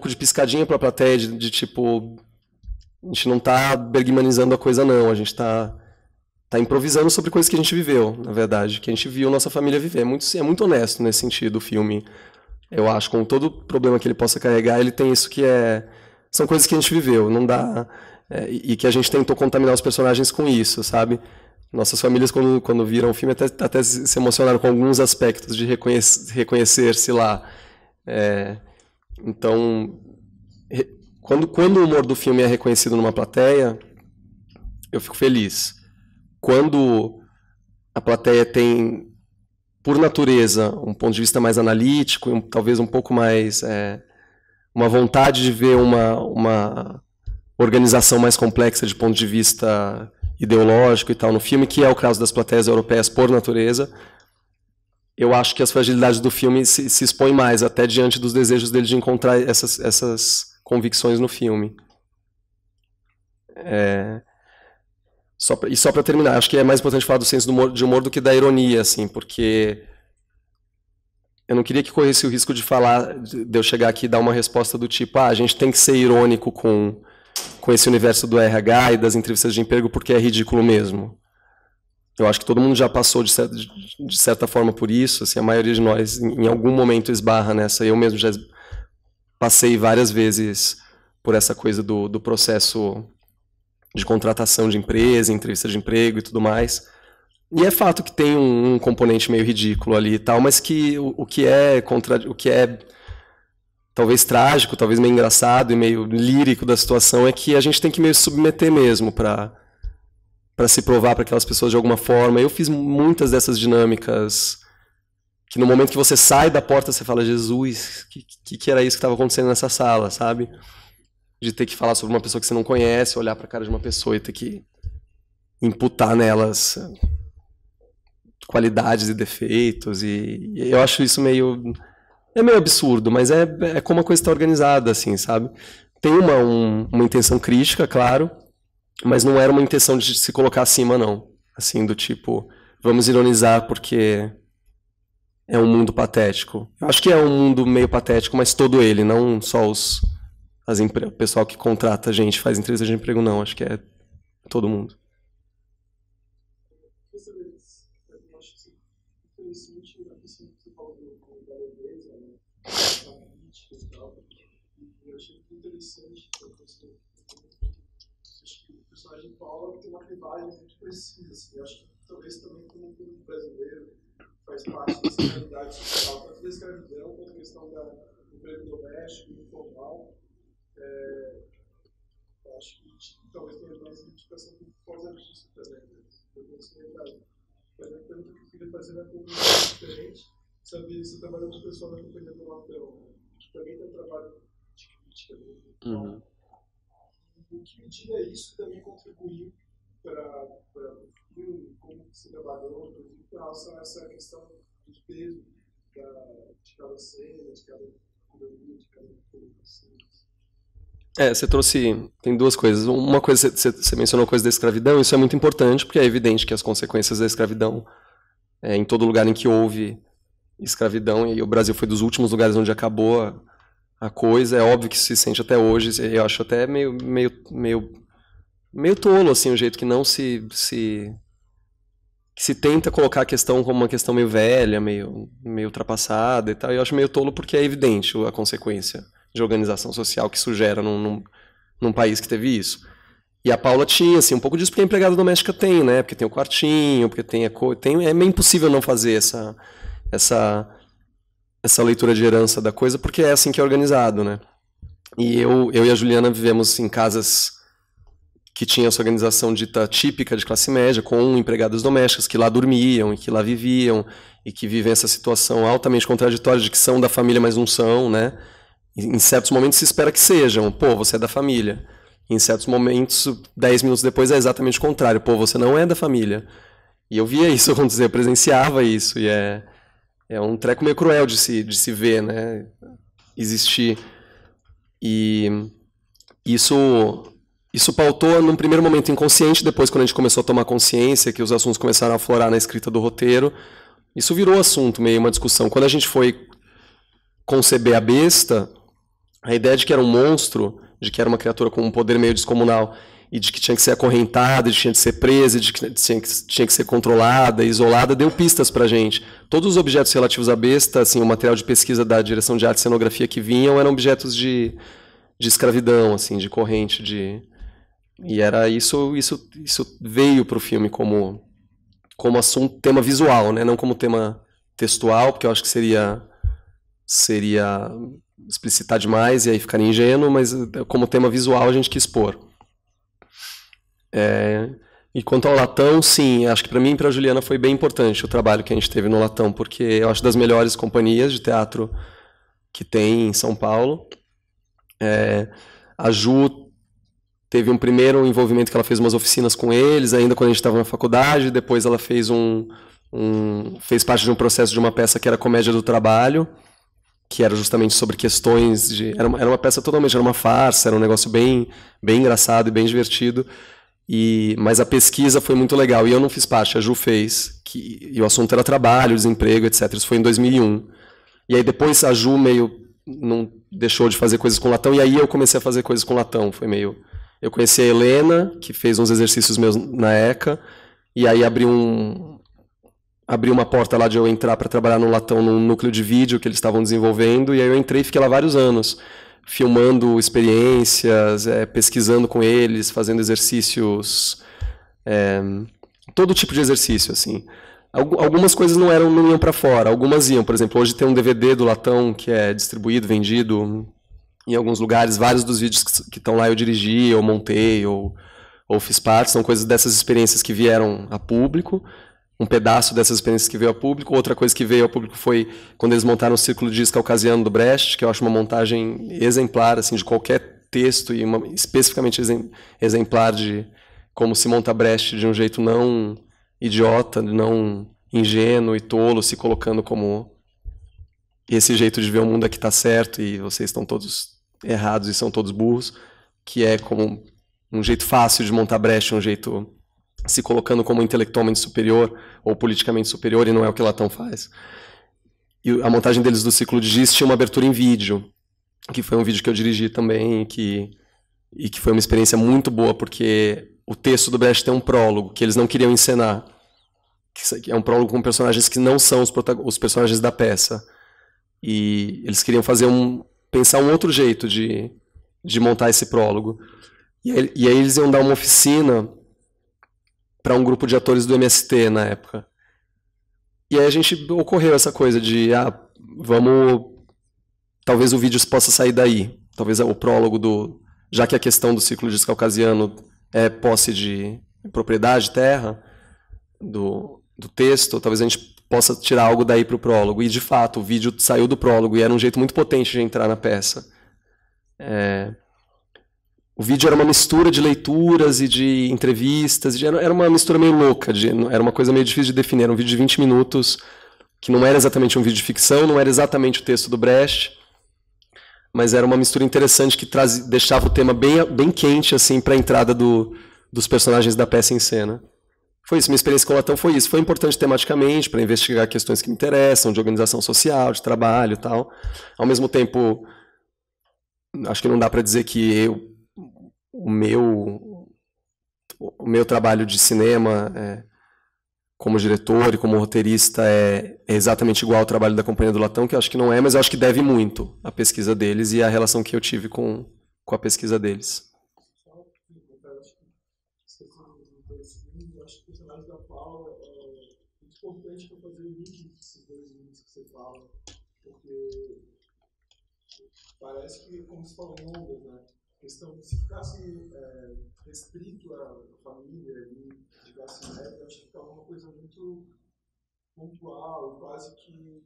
de piscadinha para a plateia, de tipo, a gente não está bergmanizando a coisa, não, a gente está improvisando sobre coisas que a gente viveu, na verdade, que a gente viu nossa família viver. É muito honesto nesse sentido o filme. Eu acho, com todo problema que ele possa carregar, ele tem isso que são coisas que a gente viveu, não dá... e que a gente tentou contaminar os personagens com isso, sabe? Nossas famílias, quando viram o filme, até se emocionaram com alguns aspectos de reconhecer-se lá. Então, quando o humor do filme é reconhecido numa plateia, eu fico feliz. Quando a plateia tem, por natureza, um ponto de vista mais analítico, talvez um pouco mais uma vontade de ver uma organização mais complexa de ponto de vista ideológico e tal no filme, que é o caso das plateias europeias por natureza, eu acho que as fragilidades do filme se expõem mais, até diante dos desejos dele de encontrar essas convicções no filme. Só para terminar, acho que é mais importante falar do senso de humor do que da ironia, assim, porque eu não queria que corresse o risco de eu chegar aqui e dar uma resposta do tipo, a gente tem que ser irônico com esse universo do RH e das entrevistas de emprego porque é ridículo mesmo. Eu acho que todo mundo já passou de certa forma por isso, assim, a maioria de nós em algum momento esbarra nessa. Eu mesmo já passei várias vezes por essa coisa do processo de contratação de empresa, entrevista de emprego e tudo mais. E é fato que tem um componente meio ridículo ali e tal, mas que o que é talvez trágico, talvez meio engraçado e meio lírico da situação é que a gente tem que meio se submeter mesmo para se provar para aquelas pessoas de alguma forma. Eu fiz muitas dessas dinâmicas que no momento que você sai da porta você fala, Jesus, que era isso que estava acontecendo nessa sala, sabe? De ter que falar sobre uma pessoa que você não conhece, olhar para a cara de uma pessoa e ter que imputar nelas qualidades e defeitos. E eu acho isso meio absurdo, mas é como a coisa está organizada, assim, sabe? Tem uma intenção crítica, claro, mas não era uma intenção de se colocar acima, não. Assim, do tipo, vamos ironizar porque é um mundo patético. Eu acho que é um mundo meio patético, mas todo ele, não só o pessoal que contrata a gente, faz entrevista de emprego, não. Acho que é todo mundo. O personagem Paula tem uma rivagem muito precisa. Assim. Eu acho que talvez também como o brasileiro faz parte dessa realidade social, tanto da escravidão quanto a questão do emprego doméstico e informal. Eu acho que talvez tenha mais identificação por causa disso também. Mas a pergunta que eu queria fazer é um pouco diferente. Sabe, você trabalhou com o pessoal da Companhia do Latão, que também tem um trabalho de crítica. Né? O que medida isso também contribuiu para o filme, como você trabalhou, para essa questão do peso de cada cena, de cada coreografia, de cada colocação. Você trouxe... Tem duas coisas. Uma coisa, você mencionou a coisa da escravidão, isso é muito importante, porque é evidente que as consequências da escravidão, em todo lugar em que houve escravidão, e o Brasil foi dos últimos lugares onde acabou a coisa, é óbvio que se sente até hoje, eu acho até meio tolo, assim, o jeito que não se tenta colocar a questão como uma questão meio velha, meio ultrapassada e tal, e eu acho meio tolo porque é evidente a consequência de organização social que isso gera num país que teve isso. E a Paula tinha, assim, um pouco disso porque a empregada doméstica tem, né? Porque tem o quartinho, porque tem é meio impossível não fazer essa leitura de herança da coisa, porque é assim que é organizado, né? E eu e a Juliana vivemos em casas que tinham essa organização dita típica de classe média, com empregadas domésticas que lá dormiam e que lá viviam e que vivem essa situação altamente contraditória de que são da família, mas não são, né? Em certos momentos se espera que sejam. Pô, você é da família. Em certos momentos, 10 minutos depois, é exatamente o contrário. Pô, você não é da família. E eu via isso acontecer, eu presenciava isso. E é um treco meio cruel de se ver, né? Existir. E isso pautou num primeiro momento inconsciente, depois quando a gente começou a tomar consciência que os assuntos começaram a aflorar na escrita do roteiro, isso virou assunto, meio uma discussão. Quando a gente foi conceber a besta, a ideia de que era um monstro, de que era uma criatura com um poder meio descomunal, e de que tinha que ser acorrentada, de que tinha que ser presa, de que tinha que ser controlada, isolada, deu pistas pra gente. Todos os objetos relativos à besta, assim, o material de pesquisa da direção de arte e cenografia que vinham, eram objetos de escravidão, assim, de corrente, e era isso veio pro filme como assunto, tema visual, né? Não como tema textual, porque eu acho que seria explicitar demais e aí ficaria ingênuo, mas como tema visual a gente quis pôr. E quanto ao Latão, sim, acho que para mim e para a Juliana foi bem importante o trabalho que a gente teve no Latão, porque eu acho das melhores companhias de teatro que tem em São Paulo. A Ju teve um primeiro envolvimento que ela fez umas oficinas com eles, ainda quando a gente estava na faculdade, depois ela fez fez parte de um processo de uma peça que era Comédia do Trabalho, que era justamente sobre questões de... Era uma peça totalmente, era uma farsa, era um negócio bem, bem engraçado e bem divertido, mas a pesquisa foi muito legal, e eu não fiz parte, a Ju fez, e o assunto era trabalho, desemprego, etc. Isso foi em 2001. E aí depois a Ju meio não deixou de fazer coisas com latão, e aí eu comecei a fazer coisas com latão, foi meio... Eu conheci a Helena, que fez uns exercícios meus na ECA, e aí abriu uma porta lá de eu entrar para trabalhar no Latão, num núcleo de vídeo que eles estavam desenvolvendo, e aí eu entrei e fiquei lá vários anos, filmando experiências, pesquisando com eles, fazendo exercícios, todo tipo de exercício, assim. Algumas coisas não iam para fora, algumas iam. Por exemplo, hoje tem um DVD do Latão que é distribuído, vendido em alguns lugares, vários dos vídeos que estão lá eu dirigi, ou montei, ou fiz parte, são coisas dessas experiências que vieram a público. Um pedaço dessas experiências que veio a público. Outra coisa que veio a público foi quando eles montaram o Círculo de Dias Caucasiano do Brecht, que eu acho uma montagem exemplar, assim, de qualquer texto, e especificamente exemplar de como se monta Brecht de um jeito não idiota, não ingênuo e tolo, se colocando como esse jeito de ver o mundo aqui está certo e vocês estão todos errados e são todos burros, que é como um jeito fácil de montar Brecht, um jeito... se colocando como intelectualmente superior ou politicamente superior, e não é o que Latão faz. E a montagem deles do Ciclo de Giz tinha uma abertura em vídeo, que foi um vídeo que eu dirigi também, e que foi uma experiência muito boa, porque o texto do Brecht tem um prólogo que eles não queriam encenar, que é um prólogo com personagens que não são os personagens da peça. E eles queriam pensar um outro jeito de montar esse prólogo. E aí eles iam dar uma oficina para um grupo de atores do MST na época. E aí ocorreu essa coisa de, talvez o vídeo possa sair daí. Talvez o prólogo já que a questão do Ciclo de Dias Caucasiano é posse de propriedade, terra, do texto, talvez a gente possa tirar algo daí para o prólogo. E, de fato, o vídeo saiu do prólogo e era um jeito muito potente de entrar na peça. O vídeo era uma mistura de leituras e de entrevistas, era uma mistura meio louca, era uma coisa meio difícil de definir. Era um vídeo de 20 minutos, que não era exatamente um vídeo de ficção, não era exatamente o texto do Brecht, mas era uma mistura interessante que deixava o tema bem quente assim, para a entrada dos personagens da peça em cena. Foi isso, minha experiência com o Latão foi isso. Foi importante tematicamente, para investigar questões que me interessam, de organização social, de trabalho e tal. Ao mesmo tempo, acho que não dá para dizer que o meu trabalho de cinema como diretor e como roteirista é exatamente igual ao trabalho da Companhia do Latão, que eu acho que não é, mas eu acho que deve muito à pesquisa deles e à relação que eu tive com a pesquisa deles. porque parece que, como você falou, em ondas, né? A questão, se ficasse restrito à família e de classe média, acho que ficava uma coisa muito pontual, quase que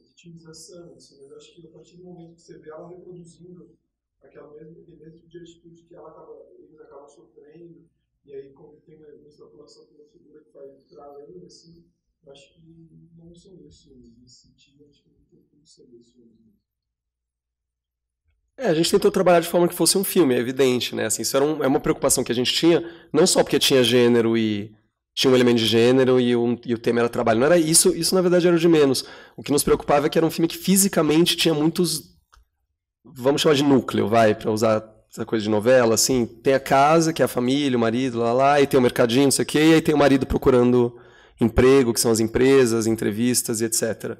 vitimização, assim, mas acho que a partir do momento que você vê ela reproduzindo aquele mesmo tipo de atitude que eles acabam sofrendo, e aí como tem uma extrapolação para uma figura que vai para além, assim, eu acho que não são isso nesse sentido, acho que não tem que ser isso mesmo. A gente tentou trabalhar de forma que fosse um filme, é evidente, né? Assim, isso é uma preocupação que a gente tinha, não só porque tinha gênero e tinha um elemento de gênero e o tema era trabalho. Não era isso na verdade era o de menos. O que nos preocupava é que era um filme que fisicamente tinha muitos, vamos chamar de núcleo, para usar essa coisa de novela, assim, tem a casa, que é a família, o marido, lá, e tem o mercadinho, não sei o quê, e aí tem o marido procurando emprego, que são as empresas, entrevistas e etc.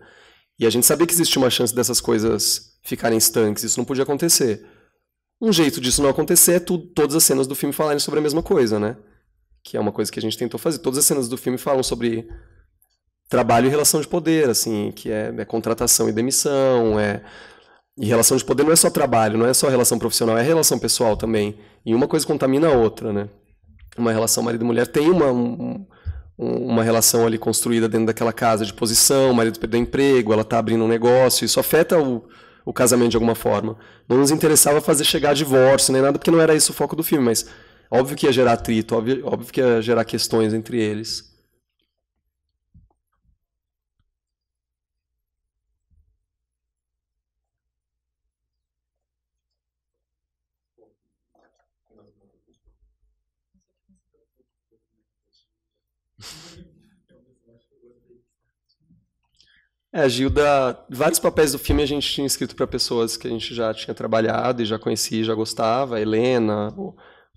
E a gente sabia que existia uma chance dessas coisas ficarem estanques, isso não podia acontecer. Um jeito disso não acontecer é todas as cenas do filme falarem sobre a mesma coisa, né? Que é uma coisa que a gente tentou fazer. Todas as cenas do filme falam sobre trabalho e relação de poder, assim, que é contratação e demissão, e relação de poder não é só trabalho, não é só relação profissional, é relação pessoal também. E uma coisa contamina a outra, né? Uma relação marido e mulher tem uma relação ali construída dentro daquela casa de posição, o marido perdeu emprego, ela está abrindo um negócio, isso afeta o casamento de alguma forma. Não nos interessava fazer chegar a divórcio, nem nada, porque não era isso o foco do filme, mas óbvio que ia gerar atrito, óbvio que ia gerar questões entre eles. A Gilda, vários papéis do filme a gente tinha escrito para pessoas que a gente já tinha trabalhado e já conhecia, já gostava, a Helena,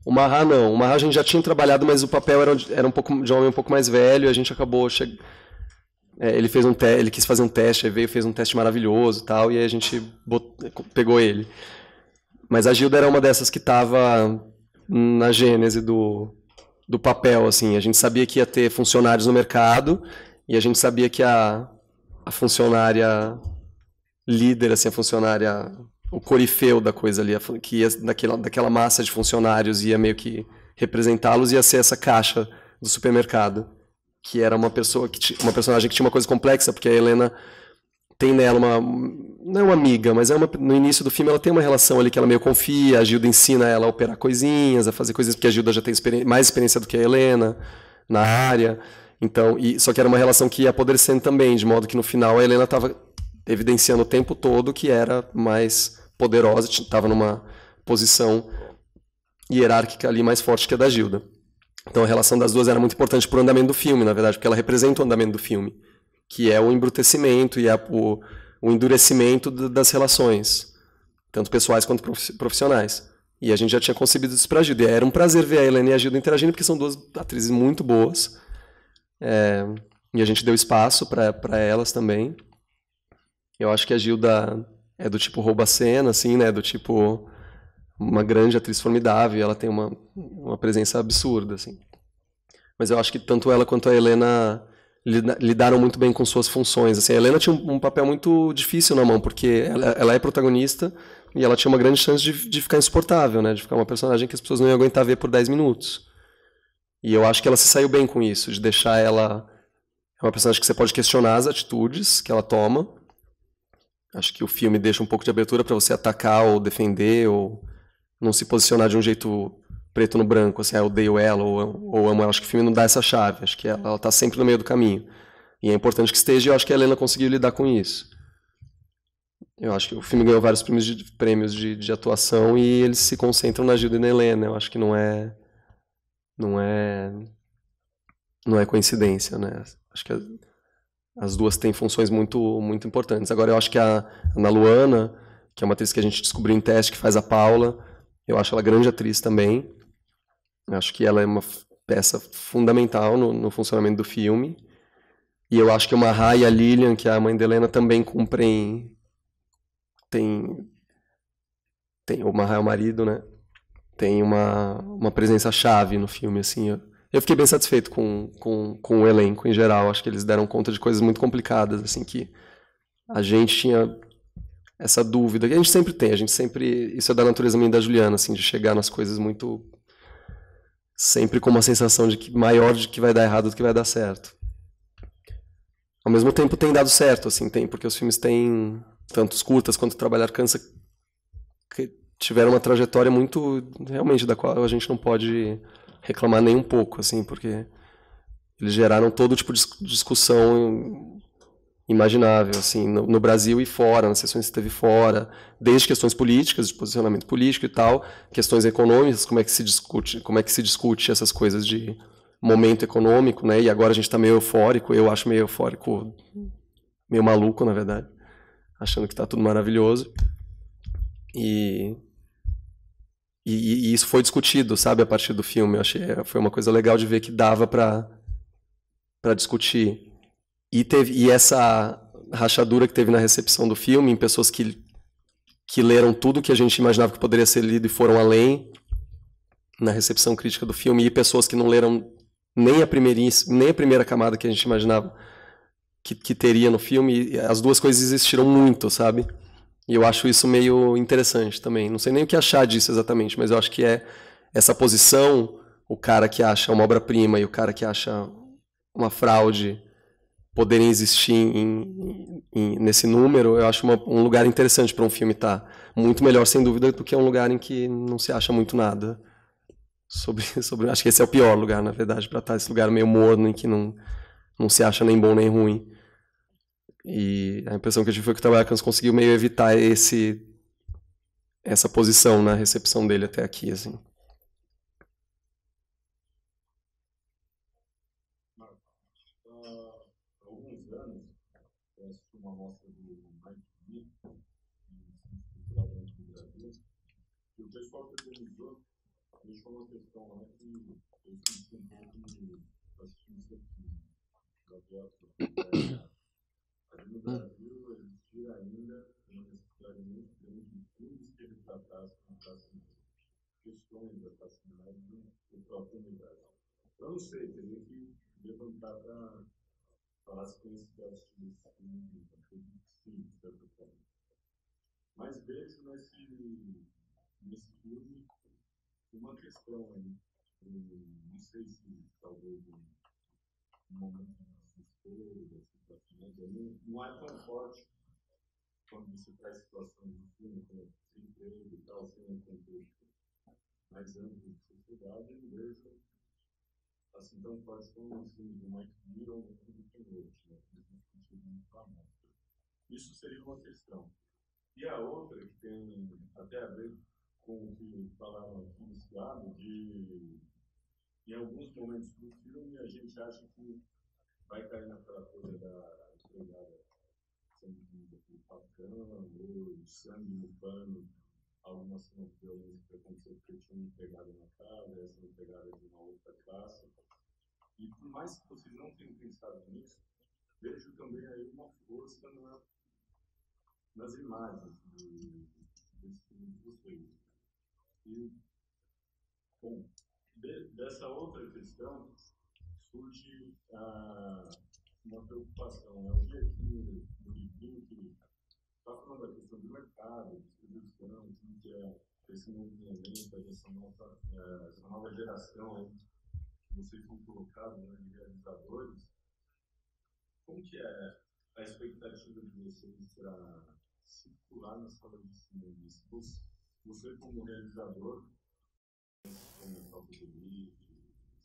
o Marra não, o Marra a gente já tinha trabalhado, mas o papel era um pouco de um homem um pouco mais velho, a gente acabou ele quis fazer um teste, aí veio, fez um teste maravilhoso e tal, e aí a gente pegou ele. Mas a Gilda era uma dessas que estava na gênese do papel, assim, a gente sabia que ia ter funcionários no mercado e a gente sabia que a funcionária líder, assim, a funcionária, o corifeu da coisa ali, que ia daquela massa de funcionários, ia meio que representá-los, ia ser essa caixa do supermercado, que era uma personagem que tinha uma coisa complexa, porque a Helena tem nela não é uma amiga, mas no início do filme ela tem uma relação ali que ela meio confia, a Gilda ensina ela a operar coisinhas, a fazer coisas, porque a Gilda já tem mais experiência do que a Helena na área. Então, só que era uma relação que ia apodrecendo também, de modo que no final a Helena estava evidenciando o tempo todo que era mais poderosa, estava numa posição hierárquica ali mais forte que a da Gilda. Então a relação das duas era muito importante para o andamento do filme, na verdade, porque ela representa o andamento do filme, que é o embrutecimento e o endurecimento das relações, tanto pessoais quanto profissionais. E a gente já tinha concebido isso para a Gilda. E era um prazer ver a Helena e a Gilda interagindo, porque são duas atrizes muito boas. E a gente deu espaço para elas também. Eu acho que a Gilda é do tipo rouba-cena, assim, né? Do tipo uma grande atriz formidável. Ela tem uma presença absurda, assim. Mas eu acho que tanto ela quanto a Helena lidaram muito bem com suas funções. Assim, a Helena tinha um papel muito difícil na mão, porque ela é protagonista e ela tinha uma grande chance de ficar insuportável, né? De ficar uma personagem que as pessoas não iam aguentar ver por 10 minutos. E eu acho que ela se saiu bem com isso, de deixar ela... É uma personagem que você pode questionar as atitudes que ela toma. Acho que o filme deixa um pouco de abertura para você atacar ou defender, ou não se posicionar de um jeito preto no branco, assim, eu odeio ela ou amo ela. Acho que o filme não dá essa chave, acho que ela está sempre no meio do caminho. E é importante que esteja, e eu acho que a Helena conseguiu lidar com isso. Eu acho que o filme ganhou vários prêmios de atuação e eles se concentram na Gilda e na Helena. Eu acho que não é coincidência, né? Acho que as duas têm funções muito, muito importantes. Agora, eu acho que a Ana Luana, que é uma atriz que a gente descobriu em teste, que faz a Paula, eu acho ela grande atriz também. Eu acho que ela é uma peça fundamental no funcionamento do filme. E eu acho que a Marra e a Lilian, que é a mãe da Helena, também cumprem... O Marra é o marido, né? Tem uma presença-chave no filme, assim. Eu fiquei bem satisfeito com o elenco em geral. Acho que eles deram conta de coisas muito complicadas, assim, que a gente tinha essa dúvida, que a gente sempre tem, isso é da natureza minha e da Juliana, assim, de chegar nas coisas muito, sempre com uma sensação de que maior de que vai dar errado do que vai dar certo. Ao mesmo tempo tem dado certo, assim, porque os filmes têm, tanto os curtas quanto Trabalhar Cansa, que tiveram uma trajetória muito, realmente, da qual a gente não pode reclamar nem um pouco, assim, porque eles geraram todo tipo de discussão imaginável, assim, no Brasil e fora, nas sessões que esteve fora, desde questões políticas, de posicionamento político e tal, questões econômicas, como é que se discute essas coisas de momento econômico, né? E agora a gente está meio eufórico, eu acho meio eufórico, meio maluco, na verdade, achando que está tudo maravilhoso. E isso foi discutido, sabe, a partir do filme. Eu achei, foi uma coisa legal de ver que dava para discutir. E essa rachadura que teve na recepção do filme, em pessoas que leram tudo que a gente imaginava que poderia ser lido e foram além na recepção crítica do filme, e pessoas que não leram nem a primeira camada que a gente imaginava que teria no filme. As duas coisas existiram muito, sabe? E eu acho isso meio interessante também. Não sei nem o que achar disso exatamente, mas eu acho que é essa posição, o cara que acha uma obra-prima e o cara que acha uma fraude poderem existir nesse número, eu acho um lugar interessante para um filme estar. Muito melhor, sem dúvida, do que um lugar em que não se acha muito nada. Acho que esse é o pior lugar, na verdade, para estar. Esse lugar meio morno, em que não se acha nem bom nem ruim. E a impressão que eu tive foi que o Trabalhar Cansa conseguiu meio evitar essa posição na recepção dele até aqui, assim. Alguns anos, eu assisti uma mostra do Mike Lee, no Brasil, e o pessoal que organizou deixou uma questão lá que eu senti um pouco de assistir isso aqui. Ali no Brasil, existia ainda uma necessidade muito grande de filmes que retratassem questões da classe média do próprio universo. Eu não sei, teria que levantar para falar se tem esse teste desse filme, acredito que sim, de certa forma. Mas vejo nesse filme uma questão aí. Não sei se talvez um momento de desespero, da situação, não é tão forte quando você traz situações do filme, como desemprego e tal, assim, um contexto mais amplo de sociedade, eu vejo assim tão forte como os filmes do Mike Lee ou do Pinochet, né? Isso seria uma questão. E a outra, que tem até a ver com o que falaram aqui no Ciado, em alguns momentos do filme, a gente acha que vai cair naquela coisa da empregada sendo vista pelo patrão, ou sangue no pano, algumas cenas de violência que aconteceu porque tinha uma empregada na casa, essa empregada de uma outra classe. E por mais que vocês não tenham pensado nisso, vejo também aí uma força nas imagens desse filme de vocês. E, bom, dessa outra questão surge uma preocupação. Eu vi aqui no livrinho que está falando da questão do mercado, distribuição, que é esse movimento, essa nova geração aí, que vocês são colocados, né, de realizadores. Como que é a expectativa de vocês para circular na sala de cinema? Você como realizador, como o próprio Felipe,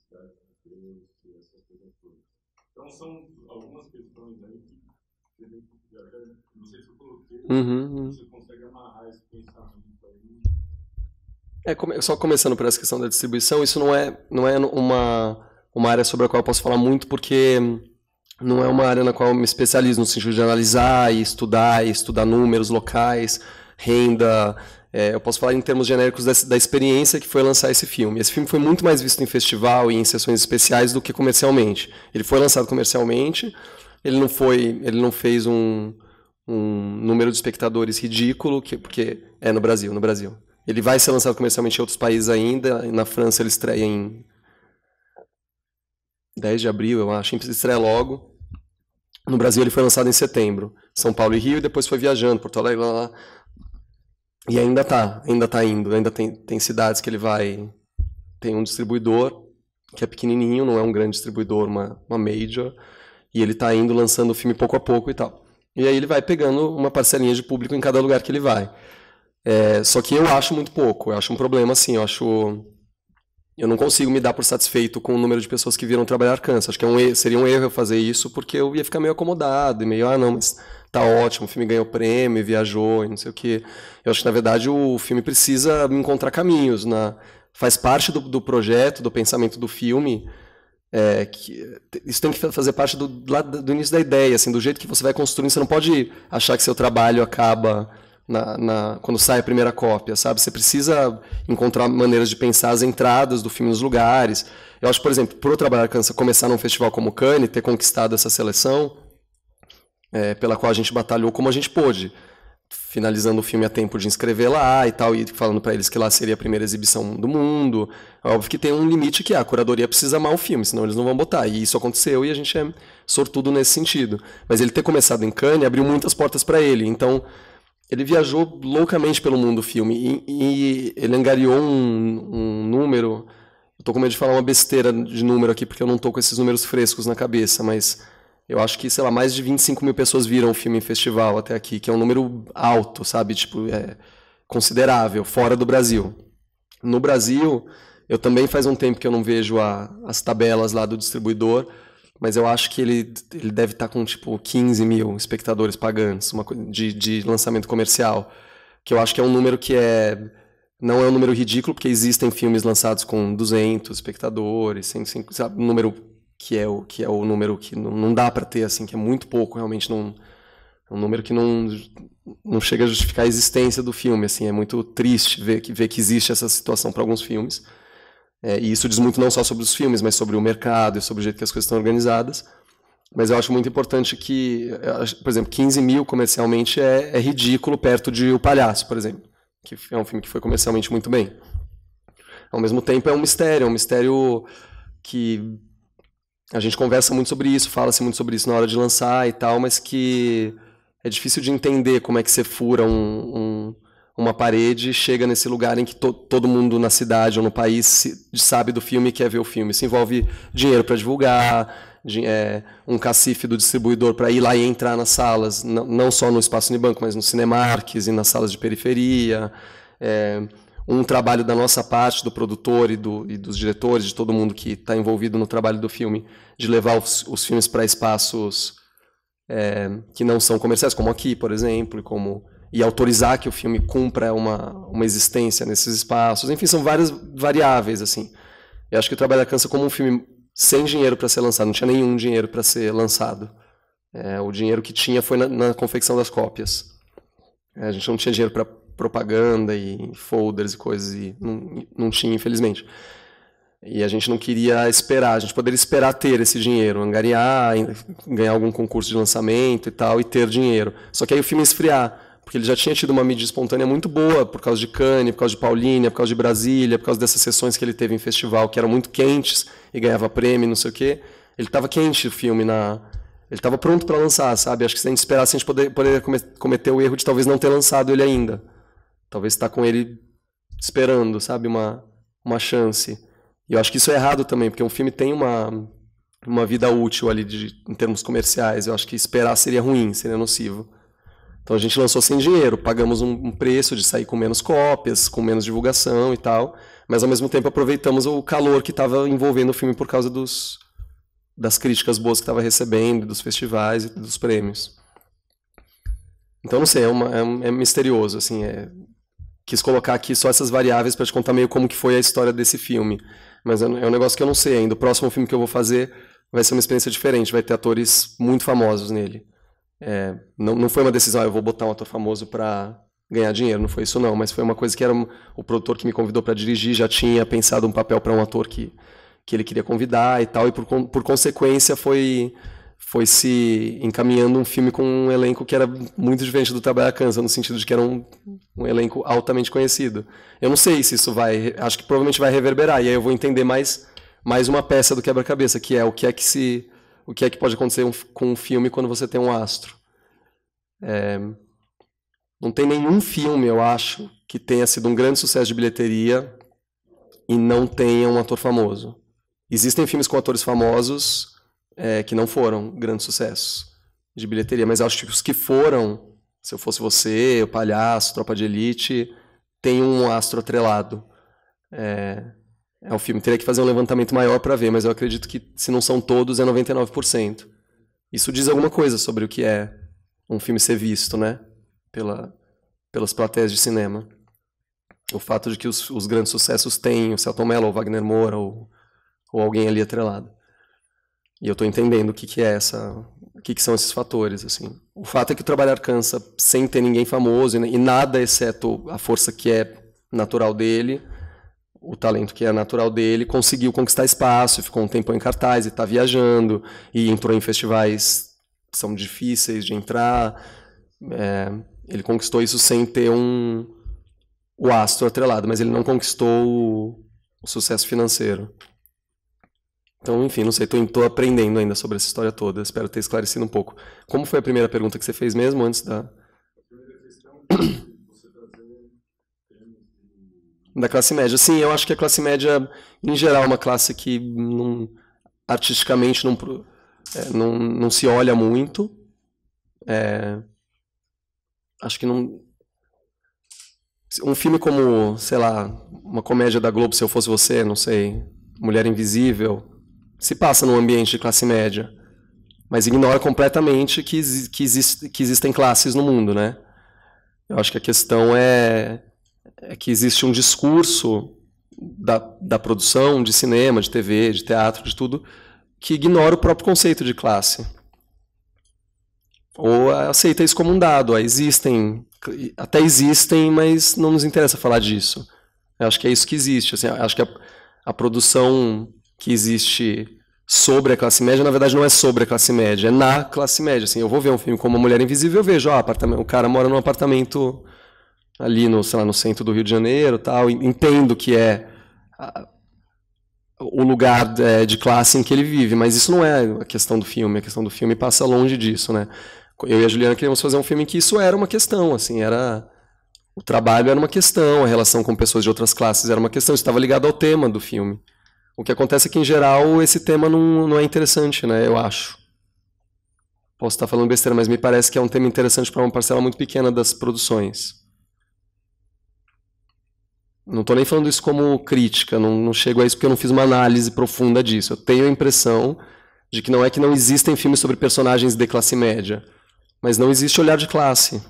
Cidade de Deus, e essa coisa toda. Então são algumas questões aí que até, não sei se eu coloquei, você consegue amarrar esse pensamento aí. Só começando por essa questão da distribuição, isso não é uma área sobre a qual eu posso falar muito, porque não é uma área na qual eu me especializo, no sentido de analisar e estudar números locais, renda. Eu posso falar em termos genéricos da experiência que foi lançar esse filme. Esse filme foi muito mais visto em festival e em sessões especiais do que comercialmente. Ele foi lançado comercialmente, ele não fez um número de espectadores ridículo, porque é no Brasil. Ele vai ser lançado comercialmente em outros países ainda. Na França ele estreia em 10 de abril, eu acho. Estreia logo. No Brasil ele foi lançado em setembro. São Paulo e Rio, e depois foi viajando, Porto Alegre, lá. E ainda tá indo. Ainda tem cidades que ele vai... Tem um distribuidor, que é pequenininho, não é um grande distribuidor, uma major, e ele tá indo lançando o filme pouco a pouco e tal. E aí ele vai pegando uma parcelinha de público em cada lugar que ele vai. Só que eu acho muito pouco, eu acho um problema assim, eu não consigo me dar por satisfeito com o número de pessoas que viram Trabalhar Cansa. Acho que seria um erro eu fazer isso, porque eu ia ficar meio acomodado, e meio, não, mas tá ótimo, o filme ganhou prêmio, viajou, e não sei o quê. Eu acho que, na verdade, o filme precisa encontrar caminhos, faz parte do projeto, do pensamento do filme, isso tem que fazer parte do início da ideia, assim, do jeito que você vai construindo. Você não pode achar que seu trabalho acaba quando sai a primeira cópia, sabe? Você precisa encontrar maneiras de pensar as entradas do filme nos lugares. Eu acho, por exemplo, por O Trabalhar Cansa começar num festival como Cannes, ter conquistado essa seleção, pela qual a gente batalhou como a gente pôde, finalizando o filme a tempo de inscrever lá e tal, e falando para eles que lá seria a primeira exibição do mundo. É óbvio que tem um limite que a curadoria precisa amar o filme, senão eles não vão botar. E isso aconteceu e a gente é sortudo nesse sentido. Mas ele ter começado em Cannes abriu muitas portas para ele. Então, ele viajou loucamente pelo mundo do filme e ele angariou um número... Eu tô com medo de falar uma besteira de número aqui, porque eu não tô com esses números frescos na cabeça, mas... Eu acho que, sei lá, mais de 25 mil pessoas viram o filme em festival até aqui, que é um número alto, sabe? Tipo, considerável, fora do Brasil. No Brasil, eu também faz um tempo que eu não vejo as tabelas lá do distribuidor, mas eu acho que ele deve estar com, tipo, 15 mil espectadores pagantes, de lançamento comercial, que eu acho que é um número que não é um número ridículo, porque existem filmes lançados com 200 espectadores, 105, sabe? Um número... que é o número que não dá para ter, assim, que é muito pouco, realmente é um número que não chega a justificar a existência do filme, assim, é muito triste ver que existe essa situação para alguns filmes, e isso diz muito não só sobre os filmes, mas sobre o mercado e sobre o jeito que as coisas estão organizadas, mas eu acho muito importante que, por exemplo, 15 mil comercialmente é ridículo perto de O Palhaço, por exemplo, que é um filme que foi comercialmente muito bem. Ao mesmo tempo é um mistério que... A gente conversa muito sobre isso, fala-se muito sobre isso na hora de lançar e tal, mas que é difícil de entender como é que você fura uma parede e chega nesse lugar em que todo mundo na cidade ou no país sabe do filme e quer ver o filme. Isso envolve dinheiro para divulgar, um cacife do distribuidor para ir lá e entrar nas salas, não só no Espaço Unibanco, mas no Cinemarques e nas salas de periferia, um trabalho da nossa parte, do produtor e dos diretores, de todo mundo que está envolvido no trabalho do filme, de levar os filmes para espaços que não são comerciais, como aqui, por exemplo, e autorizar que o filme cumpra uma existência nesses espaços. Enfim, são várias variáveis, assim. Eu acho que o Trabalhar Cansa como um filme sem dinheiro para ser lançado, não tinha nenhum dinheiro para ser lançado. O dinheiro que tinha foi na confecção das cópias. A gente não tinha dinheiro para propaganda e folders e coisas, e não tinha, infelizmente. E a gente não queria esperar, a gente poderia esperar ter esse dinheiro, angariar, ganhar algum concurso de lançamento e tal, e ter dinheiro. Só que aí o filme ia esfriar, porque ele já tinha tido uma mídia espontânea muito boa, por causa de Cannes, por causa de Paulínia, por causa de Brasília, por causa dessas sessões que ele teve em festival, que eram muito quentes, e ganhava prêmio, não sei o quê. Ele estava quente, o filme, ele estava pronto para lançar, sabe? Acho que se a gente esperasse, a gente poderia cometer o erro de talvez não ter lançado ele ainda. Talvez estar com ele esperando, sabe, uma chance. E eu acho que isso é errado também, porque um filme tem uma vida útil ali em termos comerciais. Eu acho que esperar seria ruim, seria nocivo. Então a gente lançou sem dinheiro, pagamos um preço de sair com menos cópias, com menos divulgação e tal, mas ao mesmo tempo aproveitamos o calor que estava envolvendo o filme por causa das críticas boas que estava recebendo, dos festivais e dos prêmios. Então não sei, é misterioso, assim, quis colocar aqui só essas variáveis para te contar meio como que foi a história desse filme. Mas é um negócio que eu não sei ainda. O próximo filme que eu vou fazer vai ser uma experiência diferente. Vai ter atores muito famosos nele. Não foi uma decisão, eu vou botar um ator famoso para ganhar dinheiro. Não foi isso, não. Mas foi uma coisa que o produtor que me convidou para dirigir já tinha pensado um papel para um ator que ele queria convidar e tal. E por consequência foi se encaminhando um filme com um elenco que era muito diferente do Trabalhar Cansa, no sentido de que era um elenco altamente conhecido. Eu não sei se isso acho que provavelmente vai reverberar, e aí eu vou entender mais uma peça do quebra-cabeça, que é o que se o que é que pode acontecer com um filme quando você tem um astro. Não tem nenhum filme, eu acho, que tenha sido um grande sucesso de bilheteria e não tenha um ator famoso. Existem filmes com atores famosos que não foram grandes sucessos de bilheteria, mas eu acho que os que foram, Se Eu Fosse Você, O Palhaço, Tropa de Elite, tem um astro atrelado. O filme. Teria que fazer um levantamento maior para ver, mas eu acredito que, se não são todos, é 99%. Isso diz alguma coisa sobre o que é um filme ser visto, né? Pelas plateias de cinema. O fato de que os grandes sucessos têm o Selton Mello, ou Wagner Moura, ou alguém ali atrelado. E eu estou entendendo o que são esses fatores. Assim. O fato é que o Trabalhar Cansa, sem ter ninguém famoso, e nada exceto a força que é natural dele, o talento que é natural dele, conseguiu conquistar espaço, ficou um tempo em cartaz, e está viajando, e entrou em festivais que são difíceis de entrar. Ele conquistou isso sem ter o astro atrelado, mas ele não conquistou o sucesso financeiro. Então, enfim, não sei, estou aprendendo ainda sobre essa história toda, espero ter esclarecido um pouco. Como foi a primeira pergunta que você fez mesmo, antes da... A primeira questão é você trazer termos Da classe média. Sim, eu acho que a classe média, em geral, é uma classe que artisticamente não se olha muito. Acho que não... Um filme como, sei lá, uma comédia da Globo, Se Eu Fosse Você, não sei, Mulher Invisível, se passa num ambiente de classe média, mas ignora completamente que existem classes no mundo, né? Eu acho que a questão é que existe um discurso da produção de cinema, de TV, de teatro, de tudo, que ignora o próprio conceito de classe. Ou aceita isso como um dado. Até existem, mas não nos interessa falar disso. Eu acho que é isso que existe. Assim, eu acho que a produção que existe sobre a classe média, na verdade, não é sobre a classe média, é na classe média. Assim, eu vou ver um filme como A Mulher Invisível, eu vejo, o cara mora num apartamento ali no centro do Rio de Janeiro, tal, entendo que é o lugar de classe em que ele vive, mas isso não é a questão do filme. A questão do filme passa longe disso, né? Eu e a Juliana queríamos fazer um filme em que isso era uma questão, assim, o trabalho era uma questão, a relação com pessoas de outras classes era uma questão, isso estava ligado ao tema do filme. O que acontece é que, em geral, esse tema não é interessante, né, eu acho. Posso estar falando besteira, mas me parece que é um tema interessante para uma parcela muito pequena das produções. Não estou nem falando isso como crítica, não chego a isso porque eu não fiz uma análise profunda disso. Eu tenho a impressão de que não existem filmes sobre personagens de classe média, mas não existe olhar de classe.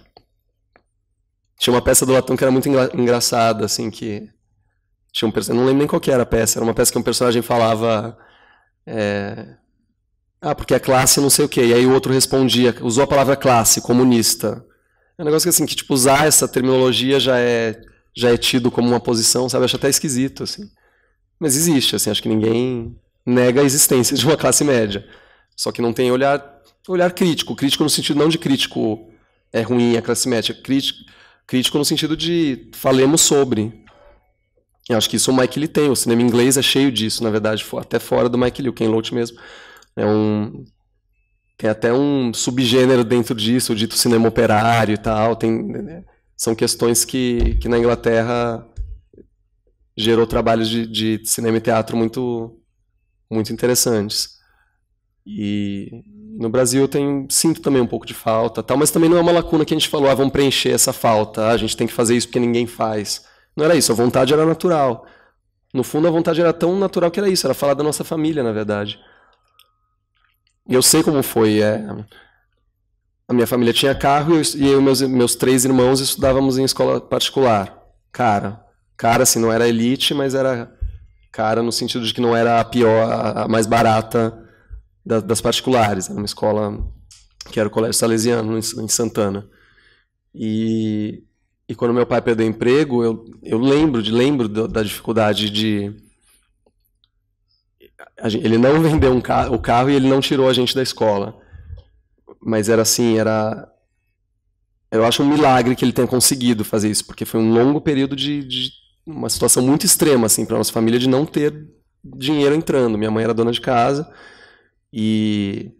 Tinha uma peça do Latão que era muito engraçada, assim, que tinha eu não lembro nem qual que era a peça, era uma peça que um personagem falava porque a classe não sei o quê, e aí o outro respondia, usou a palavra classe, comunista. É um negócio que, assim, que tipo, usar essa terminologia já é tido como uma posição, sabe? Eu acho até esquisito, assim. Mas existe, assim, acho que ninguém nega a existência de uma classe média. Só que não tem olhar crítico. Crítico no sentido não de crítico é ruim a classe média, crítico no sentido de falemos sobre. Eu acho que isso o Mike Lee tem. O cinema inglês é cheio disso, na verdade, até fora do Mike Lee. O Ken Loach mesmo tem até um subgênero dentro disso, o dito cinema operário e tal. São questões que na Inglaterra gerou trabalhos de cinema e teatro muito, muito interessantes. E no Brasil eu sinto também um pouco de falta, tal, mas também não é uma lacuna que a gente falou, vamos preencher essa falta, a gente tem que fazer isso porque ninguém faz. Não era isso, a vontade era natural. No fundo, a vontade era tão natural que era isso, era falar da nossa família, na verdade. E eu sei como foi. A minha família tinha carro e eu e meus 3 irmãos estudávamos em escola particular. Cara, assim, não era elite, mas era cara no sentido de que não era a pior, a mais barata das particulares. Era uma escola que era o Colégio Salesiano, em Santana. E quando meu pai perdeu o emprego, eu lembro da dificuldade de... Ele não vendeu o carro e ele não tirou a gente da escola. Mas era assim, eu acho um milagre que ele tenha conseguido fazer isso, porque foi um longo período de uma situação muito extrema assim, para a nossa família, de não ter dinheiro entrando. Minha mãe era dona de casa E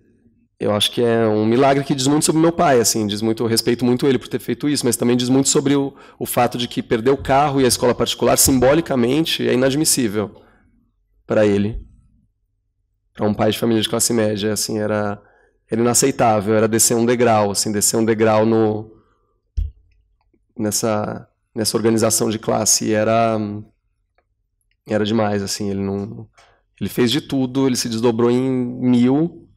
eu acho que é um milagre que diz muito sobre meu pai, assim, diz muito, eu respeito muito ele por ter feito isso, mas também diz muito sobre o fato de que perder o carro e a escola particular, simbolicamente, é inadmissível para ele. Para um pai de família de classe média, assim, era inaceitável, era descer um degrau, assim, descer um degrau nessa organização de classe, e era demais, assim, ele fez de tudo, ele se desdobrou em 1000,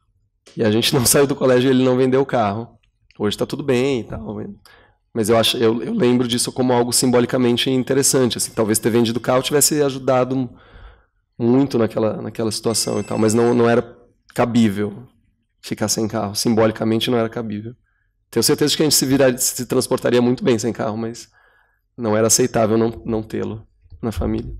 e a gente não saiu do colégio e ele não vendeu o carro. Hoje está tudo bem e tal, mas eu lembro disso como algo simbolicamente interessante, assim, talvez ter vendido o carro tivesse ajudado muito naquela situação e tal, mas não era cabível ficar sem carro, simbolicamente não era cabível. Tenho certeza de que a gente se transportaria muito bem sem carro, mas não era aceitável não tê-lo na família.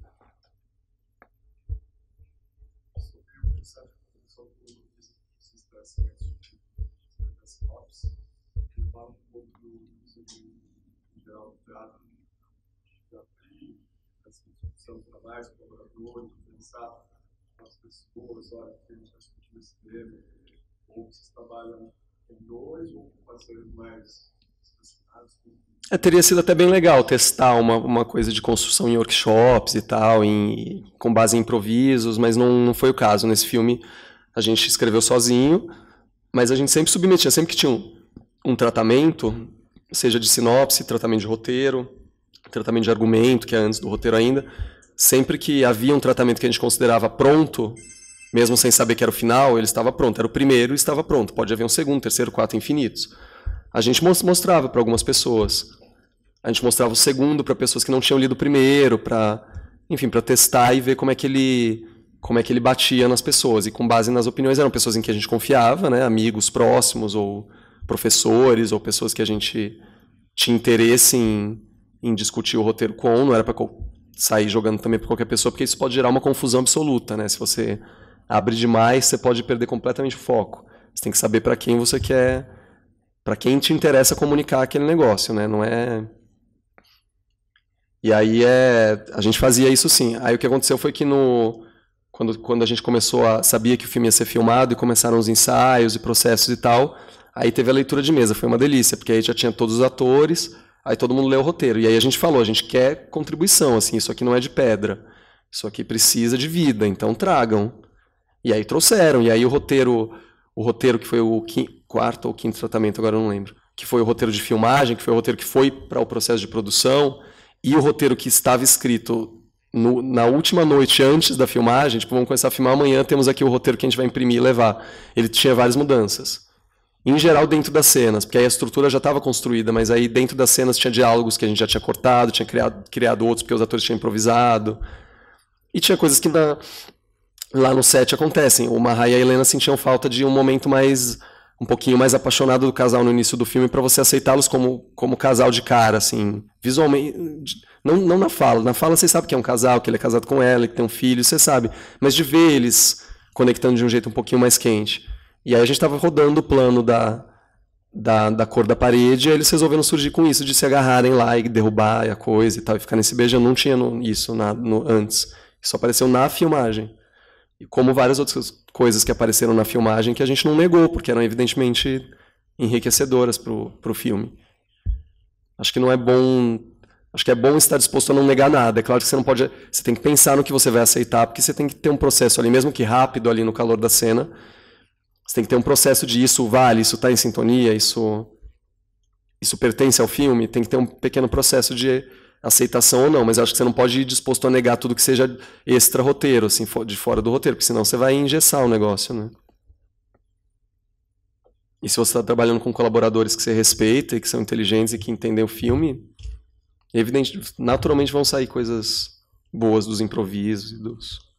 Pensar nas pessoas, olha, que a gente vai discutir esse tema, ou vocês trabalham com dois ou com parceiros mais selecionados? Teria sido até bem legal testar uma coisa de construção em workshops e tal, com base em improvisos, mas não foi o caso. Nesse filme a gente escreveu sozinho, mas a gente sempre submetia, sempre que tinha um tratamento, seja de sinopse, tratamento de roteiro, tratamento de argumento, que é antes do roteiro ainda, sempre que havia um tratamento que a gente considerava pronto, mesmo sem saber que era o final, ele estava pronto. Era o primeiro e estava pronto. Pode haver um segundo, terceiro, quarto, infinitos. A gente mostrava para algumas pessoas. A gente mostrava o segundo para pessoas que não tinham lido o primeiro, para testar e ver como é que ele batia nas pessoas. E com base nas opiniões, eram pessoas em que a gente confiava, né? Amigos próximos, ou professores, ou pessoas que a gente tinha interesse em discutir o roteiro com. Não era para sair jogando também para qualquer pessoa, porque isso pode gerar uma confusão absoluta, né? Se você abre demais, você pode perder completamente o foco. Você tem que saber para quem você quer, para quem te interessa comunicar aquele negócio, né? Não é. E aí a gente fazia isso sim. Aí o que aconteceu foi que quando a gente sabia que o filme ia ser filmado e começaram os ensaios e processos e tal, aí teve a leitura de mesa, foi uma delícia, porque aí já tinha todos os atores. Aí todo mundo leu o roteiro. E aí a gente falou, a gente quer contribuição, assim, isso aqui não é de pedra. Isso aqui precisa de vida, então tragam. E aí trouxeram. E aí o roteiro que foi o quarto ou quinto tratamento, agora eu não lembro, que foi o roteiro de filmagem, que foi o roteiro que foi para o processo de produção, e o roteiro que estava escrito na última noite antes da filmagem, tipo, vamos começar a filmar amanhã, temos aqui o roteiro que a gente vai imprimir e levar. Ele tinha várias mudanças. Em geral, dentro das cenas, porque aí a estrutura já estava construída, mas aí dentro das cenas tinha diálogos que a gente já tinha cortado, tinha criado outros porque os atores tinham improvisado. E tinha coisas que lá no set acontecem. O Mahá e a Helena sentiam falta de um momento um pouquinho mais apaixonado do casal no início do filme, para você aceitá-los como casal de cara, assim, visualmente. Não na fala. Na fala você sabe que é um casal, que ele é casado com ela, que tem um filho, você sabe. Mas de ver eles conectando de um jeito um pouquinho mais quente. E aí a gente estava rodando o plano da cor da parede, e aí eles resolveram surgir com isso, de se agarrarem lá e derrubar a coisa e tal, e ficar nesse beijão. Não tinha isso antes. Isso apareceu na filmagem. E como várias outras coisas que apareceram na filmagem que a gente não negou, porque eram evidentemente enriquecedoras pro filme. Acho que não é bom. Acho que é bom estar disposto a não negar nada. É claro que você não pode. Você tem que pensar no que você vai aceitar, porque você tem que ter um processo ali, mesmo que rápido ali no calor da cena. Você tem que ter um processo de isso vale, isso está em sintonia, isso pertence ao filme. Tem que ter um pequeno processo de aceitação ou não, mas acho que você não pode ir disposto a negar tudo que seja extra-roteiro, assim, de fora do roteiro, porque senão você vai engessar o negócio, né? E se você está trabalhando com colaboradores que você respeita e que são inteligentes e que entendem o filme, naturalmente vão sair coisas boas dos improvisos e dos...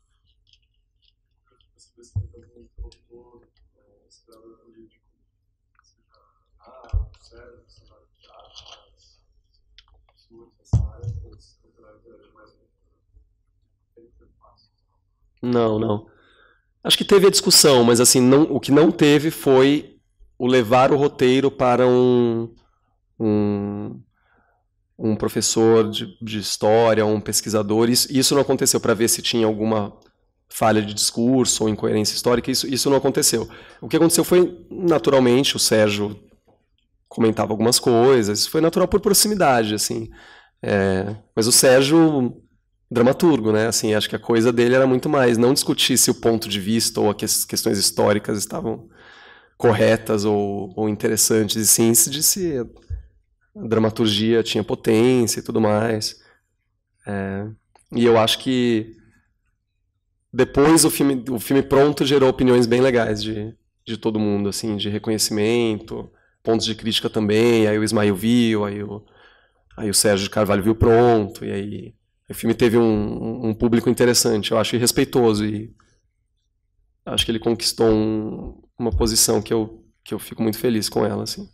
Não. Acho que teve a discussão, mas assim, o que não teve foi o levar o roteiro para um professor de história, um pesquisador. Isso não aconteceu para ver se tinha alguma falha de discurso ou incoerência histórica, isso não aconteceu. O que aconteceu foi, naturalmente, o Sérgio comentava algumas coisas, foi natural por proximidade, assim. Mas o Sérgio, dramaturgo, né? Assim, acho que a coisa dele era muito mais não discutir se o ponto de vista ou as questões históricas estavam corretas ou interessantes, e sim de se a dramaturgia tinha potência e tudo mais. E eu acho que depois o filme pronto gerou opiniões bem legais de todo mundo, assim, de reconhecimento, pontos de crítica também. Aí o Ismael viu, aí o Sérgio de Carvalho viu pronto, e aí o filme teve um público interessante, eu acho, e respeitoso, e acho que ele conquistou uma posição que eu fico muito feliz com ela, assim.